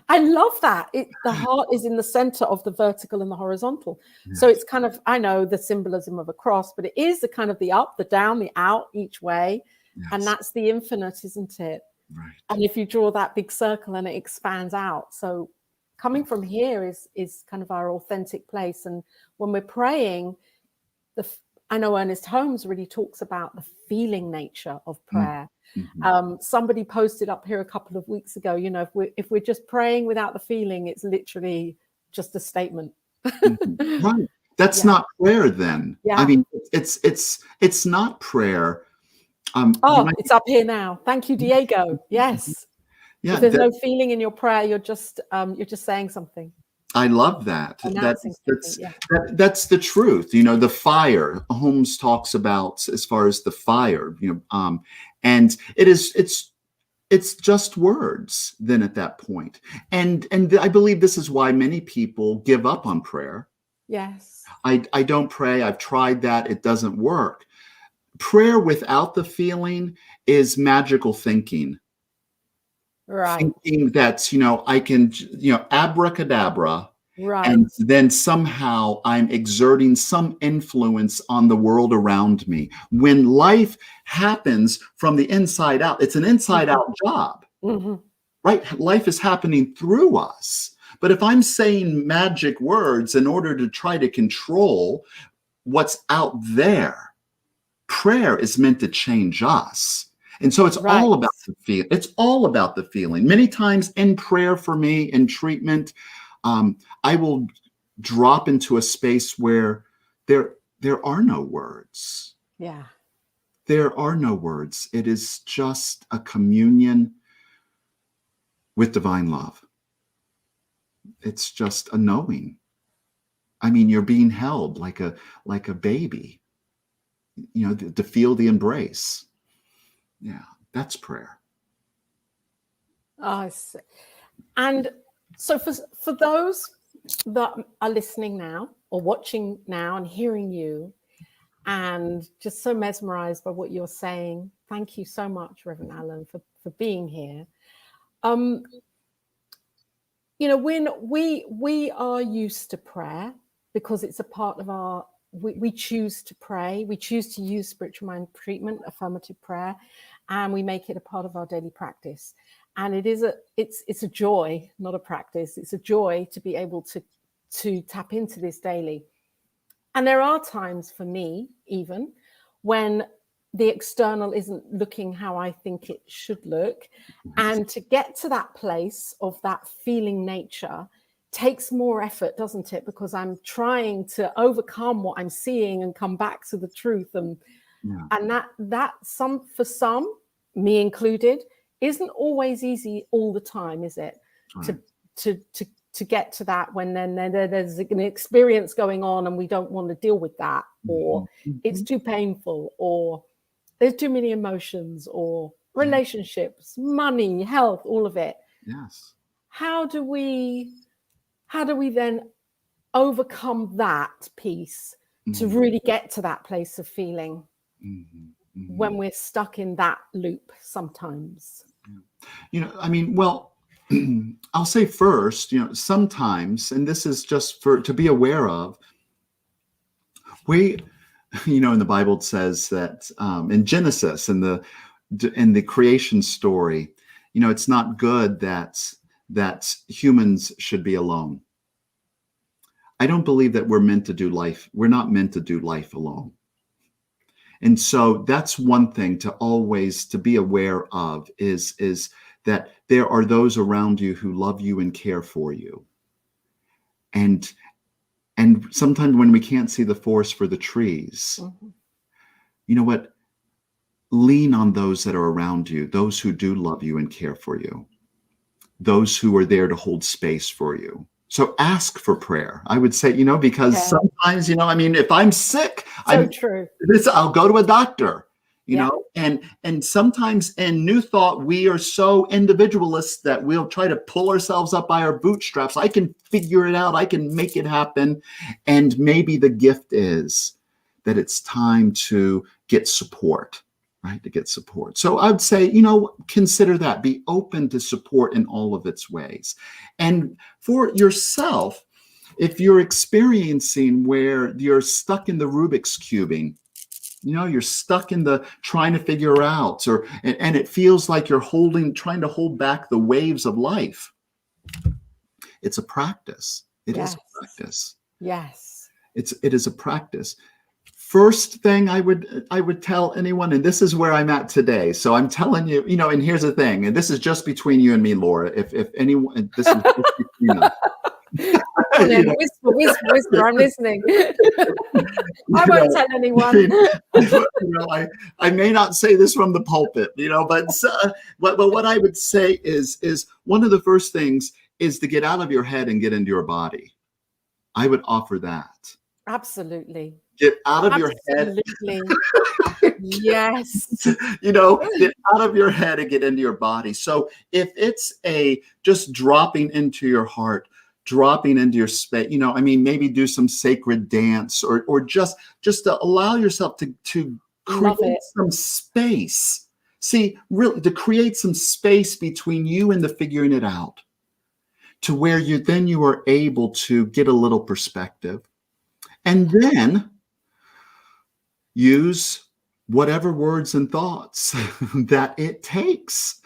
S6: I love that. The heart is in the center of the vertical and the horizontal. Yes. So it's kind of, I know the symbolism of a cross, but it is the kind of the up, the down, the out each way. Yes. And that's the infinite, isn't it? Right. And if you draw that big circle and it expands out. So coming from here is kind of our authentic place. And when we're praying, I know Ernest Holmes really talks about the feeling nature of prayer. Mm-hmm. Somebody posted up here a couple of weeks ago, if we're just praying without the feeling, it's literally just a statement.
S3: Mm-hmm. Right. That's not prayer then. Yeah. I mean, it's not prayer.
S6: It's up here now. Thank you, Diego. Yes. Yeah, if there's no feeling in your prayer, you're just saying something.
S3: I love that. That's the truth. The fire Holmes talks about, as far as the fire, and it's just words then at that point. And I believe this is why many people give up on prayer.
S6: Yes.
S3: I don't pray. I've tried that. It doesn't work. Prayer without the feeling is magical thinking.
S6: Right.
S3: thinking that, I can, abracadabra,
S6: Right.
S3: and then somehow I'm exerting some influence on the world around me. When life happens from the inside out, it's an inside out job, right? Life is happening through us. But if I'm saying magic words in order to try to control what's out there, prayer is meant to change us. And so it's all about the feel. It's all about the feeling. Many times in prayer for me, in treatment, I will drop into a space where there are no words.
S6: Yeah.
S3: There are no words. It is just a communion with divine love. It's just a knowing. I mean, you're being held like a baby, to feel the embrace. Yeah, that's prayer.
S6: Oh, I see. And so for those that are listening now or watching now and hearing you and just so mesmerized by what you're saying, thank you so much, Reverend Alan, for being here. When we are used to prayer because it's a part of we choose to pray, we choose to use spiritual mind treatment, affirmative prayer, and we make it a part of our daily practice. And it's a joy, not a practice. It's a joy to be able to tap into this daily. And there are times for me, even, when the external isn't looking how I think it should look. And to get to that place of that feeling nature takes more effort, doesn't it? Because I'm trying to overcome what I'm seeing and come back to the truth. And that for some, me included, isn't always easy all the time, is it? Right. To get to that when then there's an experience going on and we don't want to deal with that, or it's too painful, or there's too many emotions, or relationships, money, health, all of it.
S3: Yes. How
S6: do we then overcome that piece to really get to that place of feeling when we're stuck in that loop sometimes?
S3: I'll say first, sometimes, and this is just to be aware of, in the Bible it says that in Genesis, in the creation story, it's not good that humans should be alone. I don't believe that we're meant to do life. We're not meant to do life alone. And so that's one thing to be aware of is that there are those around you who love you and care for you. And sometimes when we can't see the forest for the trees, you know what? Lean on those that are around you, those who do love you and care for you, those who are there to hold space for you. So ask for prayer, I would say, because sometimes, if I'm sick, I'll go to a doctor. And sometimes in New Thought, we are so individualist that we'll try to pull ourselves up by our bootstraps. I can figure it out. I can make it happen. And maybe the gift is that it's time to get support, right? To get support. So I'd say, consider that. Be open to support in all of its ways. And for yourself, if you're experiencing where you're stuck in the Rubik's cubing, you're stuck in the trying to figure out, and it feels like you're trying to hold back the waves of life. It's a practice. It is a practice.
S6: Yes.
S3: It is a practice. First thing I would tell anyone, and this is where I'm at today. So I'm telling you, and here's the thing, and this is just between you and me, Laura. If anyone, this is just between us.
S6: Whisper, I'm listening. I won't tell anyone.
S3: I may not say this from the pulpit, but what I would say is one of the first things is to get out of your head and get into your body. I would offer that.
S6: Absolutely.
S3: Get out of your head.
S6: Yes.
S3: Get out of your head and get into your body. So if it's just dropping into your heart, dropping into your space, maybe do some sacred dance or just to allow yourself to create some space See, really, to create some space between you and the figuring it out, to where you are able to get a little perspective, and then use whatever words and thoughts that it takes.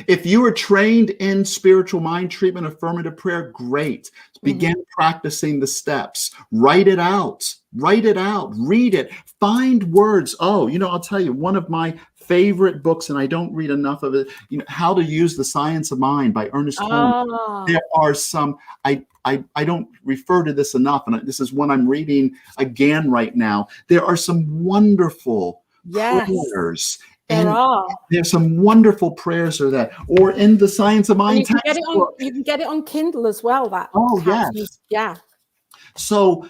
S3: If you are trained in spiritual mind treatment, affirmative prayer, great. Begin practicing the steps. Write it out. Read it. Find words. Oh, I'll tell you, one of my favorite books, and I don't read enough of it, How to Use the Science of Mind by Ernest Holmes. There are some, I don't refer to this enough, and this is one I'm reading again right now. There are some wonderful prayers. There's some wonderful prayers or that, or in the Science of Mind.
S6: You can get it on Kindle as well. Yeah.
S3: So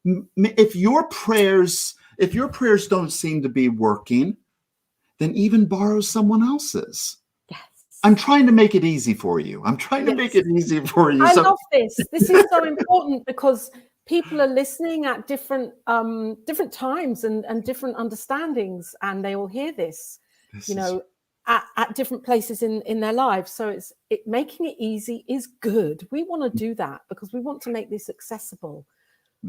S3: if your prayers don't seem to be working, then even borrow someone else's.
S6: Yes.
S3: I'm trying to make it easy for you. I love
S6: this. This is so important because people are listening at different times and different understandings, and they will hear this, at different places in their lives. So making it easy is good. We want to do that because we want to make this accessible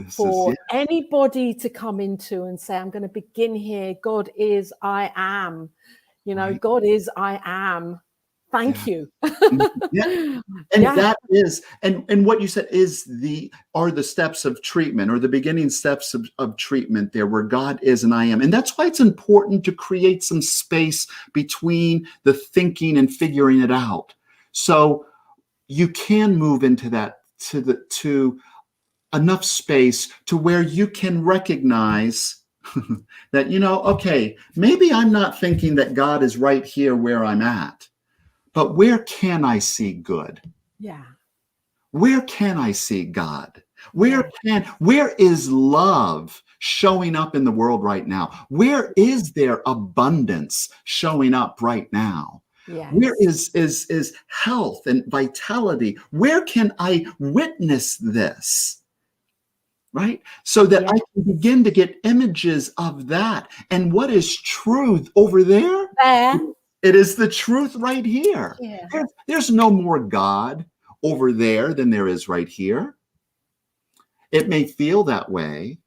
S6: for anybody to come into and say, I'm going to begin here. God is, I am. God is, I am. Thank you.
S3: That is, and what you said are the steps of treatment, or the beginning steps of treatment there, where God is and I am. And that's why it's important to create some space between the thinking and figuring it out. So you can move into that, to enough space to where you can recognize that, okay, maybe I'm not thinking that God is right here where I'm at. But where can I see good?
S6: Yeah.
S3: Where can I see God? Where is love showing up in the world right now? Where is there abundance showing up right now?
S6: Yes.
S3: Where is health and vitality? Where can I witness this? Right? So that I can begin to get images of that. And what is truth over there? It is the truth right here.
S6: Yeah.
S3: There's no more God over there than there is right here. It may feel that way,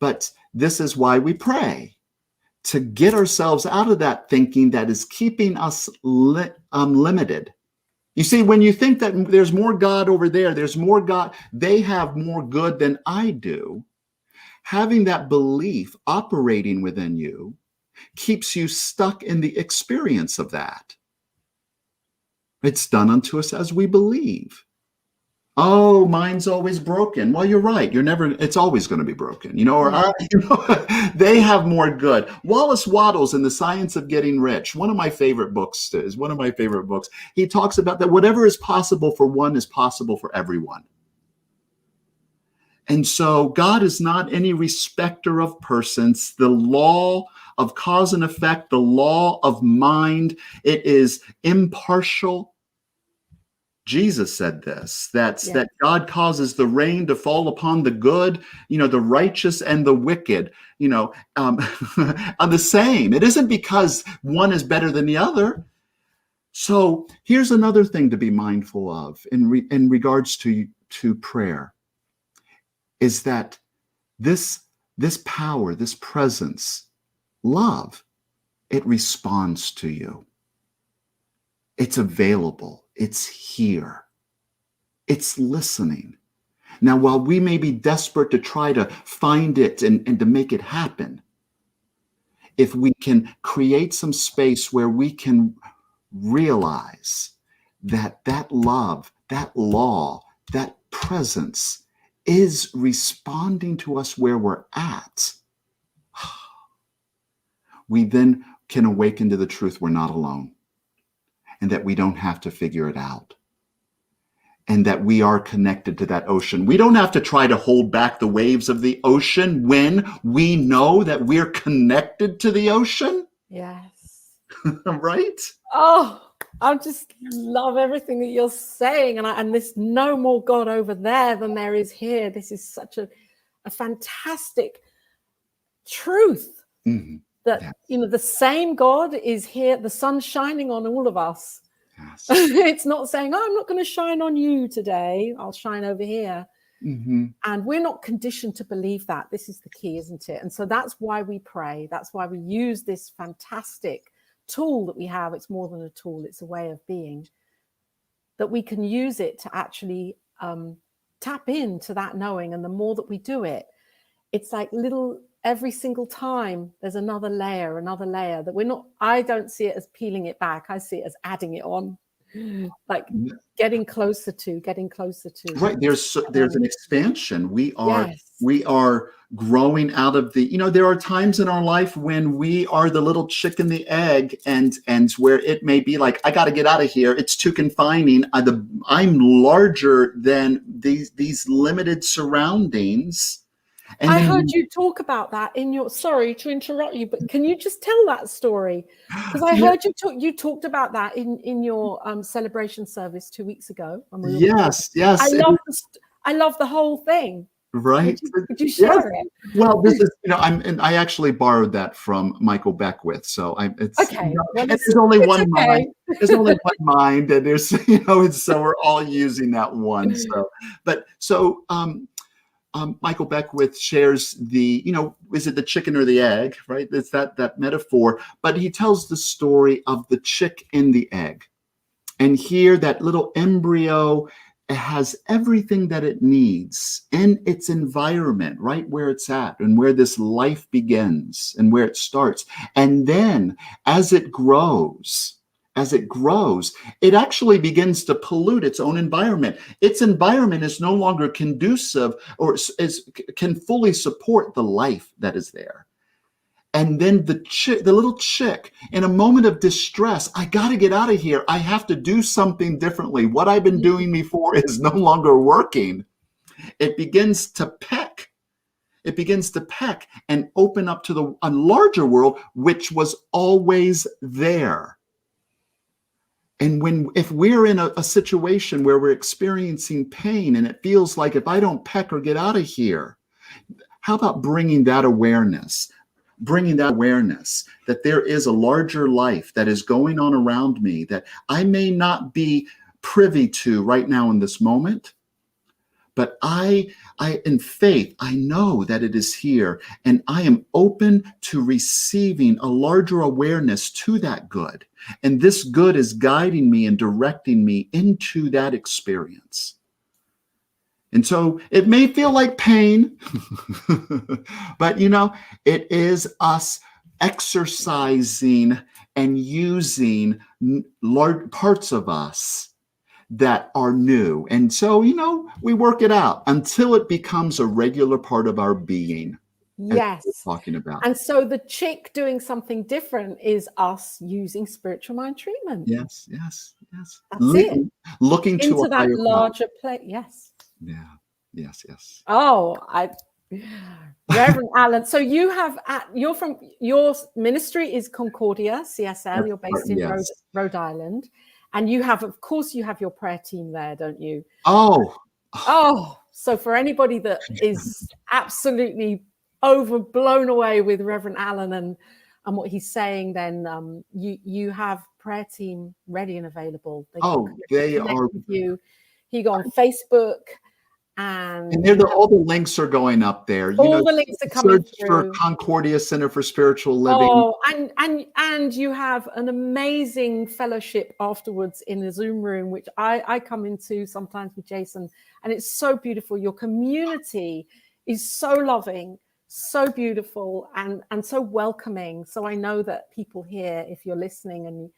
S3: but this is why we pray, to get ourselves out of that thinking that is keeping us limited. You see, when you think that there's more God over there, there's more God, they have more good than I do, having that belief operating within you keeps you stuck in the experience of that. It's done unto us as we believe. Oh, mine's always broken. Well, you're right. It's always going to be broken, they have more good. Wallace Wattles in The Science of Getting Rich, one of my favorite books. He talks about that whatever is possible for one is possible for everyone. And so God is not any respecter of persons. The law of cause and effect, the law of mind, it is impartial. Jesus said this, that God causes the rain to fall upon the good, the righteous and the wicked, are the same. It isn't because one is better than the other. So here's another thing to be mindful of in regards to prayer, is that this power, this presence, love, it responds to you. It's available. It's here. It's listening. Now, while we may be desperate to try to find it and to make it happen, if we can create some space where we can realize that love, that law, that presence is responding to us where we're at, we then can awaken to the truth we're not alone, and that we don't have to figure it out, and that we are connected to that ocean. We don't have to try to hold back the waves of the ocean when we know that we're connected to the ocean.
S6: Yes.
S3: Right?
S6: Oh, I just love everything that you're saying. And there's no more God over there than there is here. This is such a fantastic truth.
S3: Mm-hmm.
S6: that
S3: Yes.
S6: the same God is here, the sun's shining on all of us.
S3: Yes.
S6: It's not saying, oh, I'm not going to shine on you today, I'll shine over here.
S3: Mm-hmm.
S6: And we're not conditioned to believe that. This is the key, isn't it? And so that's why we pray. That's why we use this fantastic tool that we have. It's more than a tool, it's a way of being, that we can use it to actually tap into that knowing. And the more that we do it, it's like every single time there's another layer that I don't see it as peeling it back. I see it as adding it on, like getting closer to.
S3: Right. There's an expansion. We
S6: Yes.
S3: are growing out of the, there are times in our life when we are the little chick in the egg, and where it may be like, I got to get out of here. It's too confining. I'm larger than these limited surroundings. And
S6: I heard you talk about that sorry to interrupt you, but can you just tell that story? Because I heard you talked about that in your celebration service 2 weeks ago.
S3: Yes.
S6: I love the whole thing.
S3: Right.
S6: Would you share it?
S3: Well, this is, I actually borrowed that from Michael Beckwith. So there's only one mind. There's only one mind, and there's, so we're all using that one. So, Michael Beckwith shares is it the chicken or the egg, right? It's that metaphor, but he tells the story of the chick in the egg. And here that little embryo has everything that it needs in its environment, right where it's at and where this life begins and where it starts. And then as it grows, it actually begins to pollute its own environment. Its environment is no longer conducive or can fully support the life that is there. And then the little chick, in a moment of distress, I got to get out of here. I have to do something differently. What I've been doing before is no longer working. It begins to peck. And open up to a larger world, which was always there. And if we're in a situation where we're experiencing pain and it feels like if I don't peck or get out of here, how about bringing that awareness that there is a larger life that is going on around me that I may not be privy to right now in this moment, but I in faith, I know that it is here, and I am open to receiving a larger awareness to that good. And this good is guiding me and directing me into that experience. And so it may feel like pain, but it is us exercising and using large parts of us that are new. And so, we work it out until it becomes a regular part of our being.
S6: Yes.
S3: Talking about.
S6: And so the chick doing something different is us using spiritual mind treatment.
S3: Yes.
S6: That's
S3: it. Looking
S6: into
S3: to a
S6: that
S3: higher
S6: larger place. Yes.
S3: Yeah. Yes.
S6: Oh, Reverend Alan. So your ministry is Concordia CSL. You're based in Rhode Island, and of course you have your prayer team there, don't you? Oh. So for anybody that is absolutely blown away with Reverend Alan and what he's saying, then you have prayer team ready and available.
S3: They are
S6: with you. You go on Facebook. And
S3: all the links are going up there.
S6: The links are coming through.
S3: For Concordia Center for Spiritual Living.
S6: Oh, and you have an amazing fellowship afterwards in the Zoom room, which I come into sometimes with Jason, and it's so beautiful. Your community is so loving, so beautiful, and so welcoming. So I know that people here, if you're listening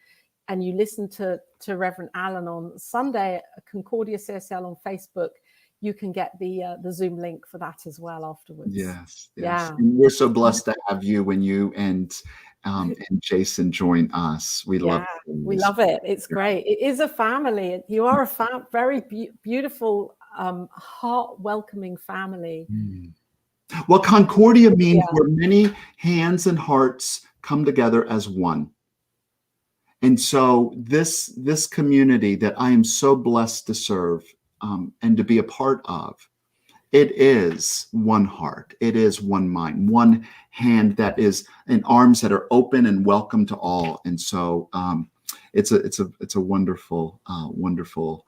S6: and you listen to Reverend Alan on Sunday at Concordia CSL on Facebook, you can get the Zoom link for that as well afterwards.
S3: Yes.
S6: Yeah.
S3: And we're so blessed to have you when you and Jason join us. We love it.
S6: It's great. It is a family. You are a very beautiful, heart welcoming family.
S3: Well, Concordia means where many hands and hearts come together as one. And so this community that I am so blessed to serve and to be a part of it is one heart. It is one mind, one hand that is, and arms that are open and welcome to all. And so it's a wonderful, wonderful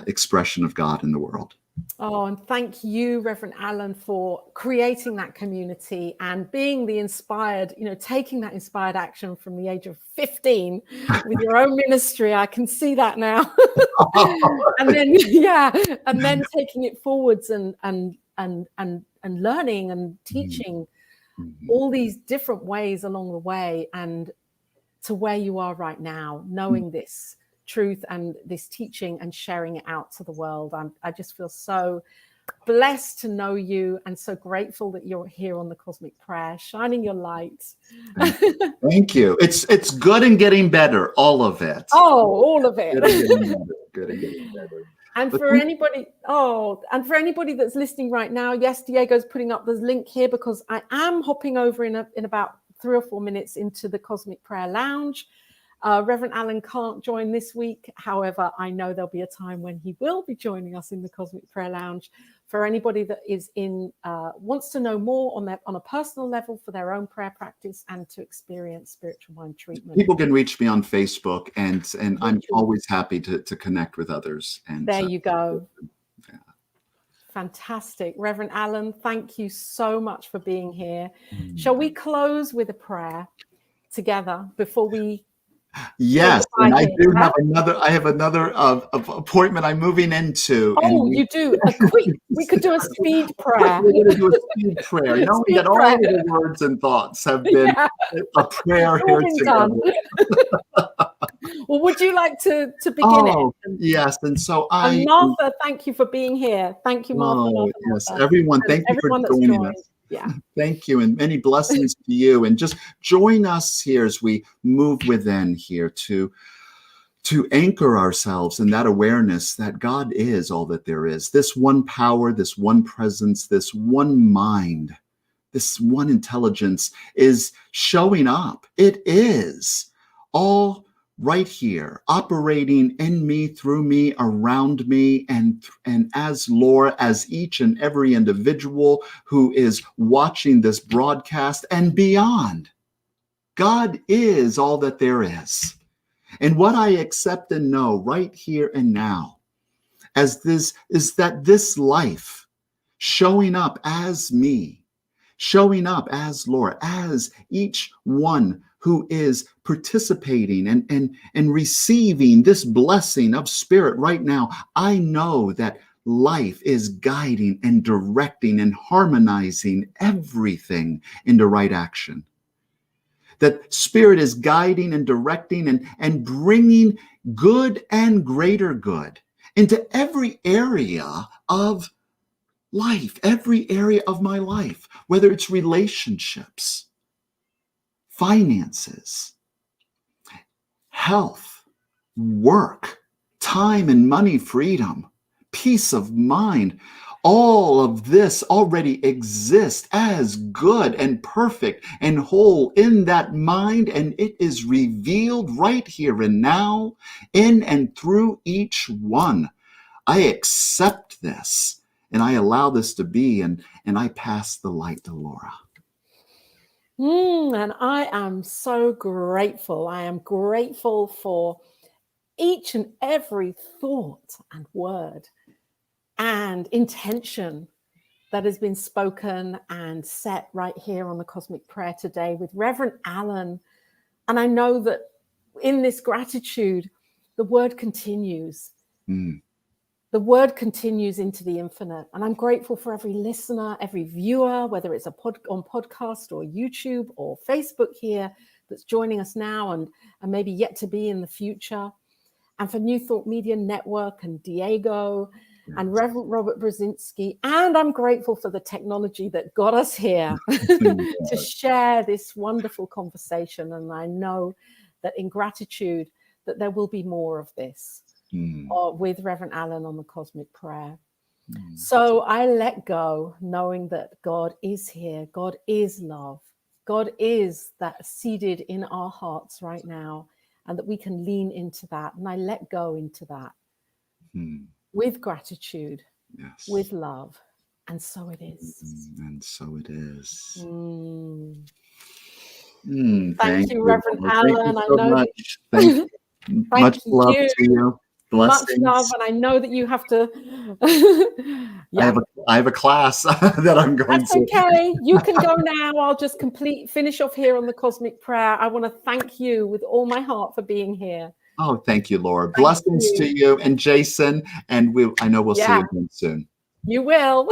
S3: expression of God in the world.
S6: Oh, and thank you, Reverend Alan, for creating that community and being the inspired, taking that inspired action from the age of 15 with your own ministry. I can see that now. And then taking it forwards and learning and teaching all these different ways along the way, and to where you are right now, knowing this truth and this teaching and sharing it out to the world. I just feel so blessed to know you, and so grateful that you're here on the Cosmic Prayer, shining your light.
S3: Thank you. It's good and getting better, all of it.
S6: Oh, all of it.
S3: Good and getting better.
S6: And for anybody that's listening right now, yes, Diego's putting up the link here, because I am hopping over in about 3 or 4 minutes into the Cosmic Prayer Lounge. Reverend Alan can't join this week. However, I know there'll be a time when he will be joining us in the Cosmic Prayer Lounge. For anybody that is wants to know more on a personal level for their own prayer practice and to experience spiritual mind treatment,
S3: people can reach me on Facebook, and I'm always happy to connect with others. And
S6: there you go.
S3: Yeah.
S6: Fantastic. Reverend Alan, thank you so much for being here. Shall we close with a prayer together before we?
S3: Yes, and I do have another appointment I'm moving into.
S6: Oh, you do? We could do a speed prayer.
S3: We're going to do a speed prayer, knowing that all of the words and thoughts have been a prayer here together.
S6: Well, would you like to begin it?
S3: Yes, and so
S6: and Martha, thank you for being here. Thank you, Martha.
S3: Yes, everyone, thank you for joining us.
S6: Yeah.
S3: Thank you, and many blessings to you. And just join us here as we move within here to anchor ourselves in that awareness that God is all that there is. This one power, this one presence, this one mind, this one intelligence is showing up. It is all right here, operating in me, through me, around me, and as Laura, as each and every individual who is watching this broadcast and beyond. God is all that there is. And what I accept and know right here and now as this is that this life showing up as me, showing up as Laura, as each one who is participating and receiving this blessing of spirit right now, I know that life is guiding and directing and harmonizing everything into right action. That spirit is guiding and directing and bringing good and greater good into every area of life, every area of my life, whether it's relationships, finances, health, work, time and money freedom, peace of mind. All of this already exists as good and perfect and whole in that mind, and it is revealed right here and now in and through each one. I accept this and I allow this to be, and I pass the light to Laura.
S6: And I am so grateful. I am grateful for each and every thought and word and intention that has been spoken and set right here on the Cosmic Prayer today with Reverend Alan. And I know that in this gratitude, the word continues. The word continues into the infinite. And I'm grateful for every listener, every viewer, whether it's on podcast or YouTube or Facebook here, that's joining us now and maybe yet to be in the future. And for New Thought Media Network and Diego and Reverend Robert Brzezinski. And I'm grateful for the technology that got us here to share this wonderful conversation. And I know that in gratitude that there will be more of this. With Reverend Alan on the Cosmic Prayer. So I let go, knowing that God is here. God is love. God is that seated in our hearts right now, and that we can lean into that. And I let go into that with gratitude, with love, And so it is.
S3: And so it is.
S6: Thank you, Reverend
S3: Lord.
S6: Alan.
S3: Thank you so much.
S6: Thank
S3: Much love
S6: you.
S3: to you. Blessings.
S6: Much love, and I know that you have to.
S3: I have a class that I'm going
S6: That's
S3: to.
S6: okay. You can go now. I'll just finish off here on the Cosmic Prayer. I want to thank you with all my heart for being here.
S3: Oh, thank you, Laura. Blessings to you and Jason. And I know we'll see you again soon.
S6: You will.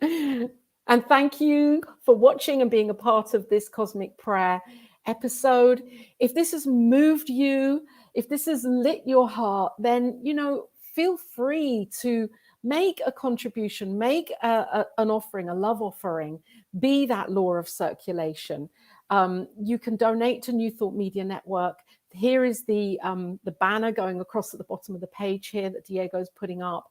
S6: And thank you for watching and being a part of this Cosmic Prayer episode. If this has moved you, if this has lit your heart, then, feel free to make a contribution, make an offering, a love offering, be that law of circulation. You can donate to New Thought Media Network. Here is the banner going across at the bottom of the page here that Diego's putting up.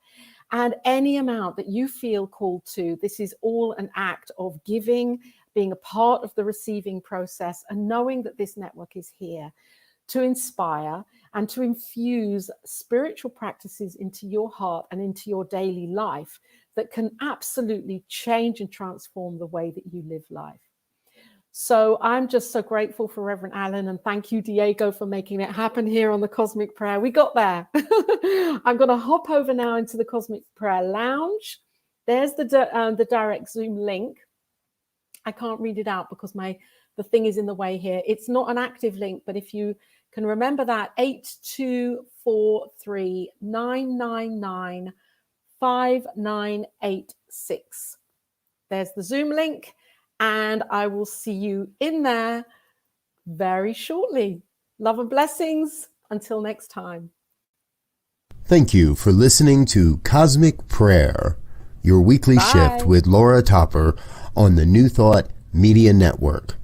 S6: And any amount that you feel called to, this is all an act of giving, being a part of the receiving process, and knowing that this network is here to inspire and to infuse spiritual practices into your heart and into your daily life that can absolutely change and transform the way that you live life. So I'm just so grateful for Reverend Alan, and thank you, Diego, for making it happen here on the Cosmic Prayer. We got there. I'm going to hop over now into the Cosmic Prayer Lounge. There's the direct Zoom link. I can't read it out because the thing is in the way here. It's not an active link, but if you can remember that, 8243-999-5986. There's the Zoom link. And I will see you in there very shortly. Love and blessings. Until next time.
S2: Thank you for listening to Cosmic Prayer, your weekly shift with Laura Topper on the New Thought Media Network.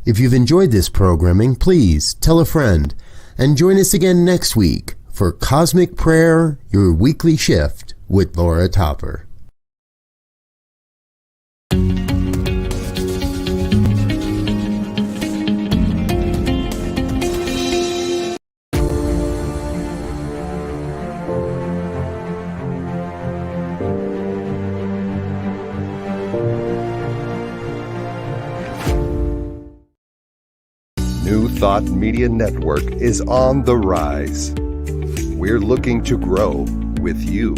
S2: If you've enjoyed this programming, please tell a friend and join us again next week for Cosmic Prayer, your weekly shift with Laura Topper.
S1: New Thought Media Network is on the rise. We're looking to grow with you.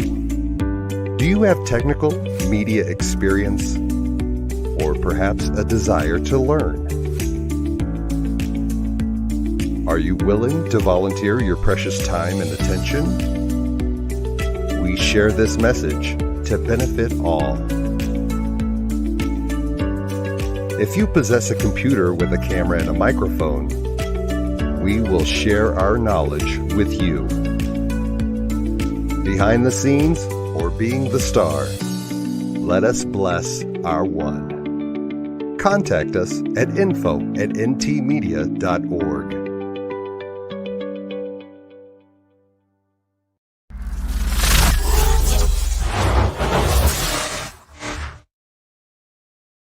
S1: Do you have technical media experience? Or perhaps a desire to learn? Are you willing to volunteer your precious time and attention? We share this message to benefit all. If you possess a computer with a camera and a microphone, we will share our knowledge with you. Behind the scenes or being the star, let us bless our one. Contact us at info@ntmedia.org.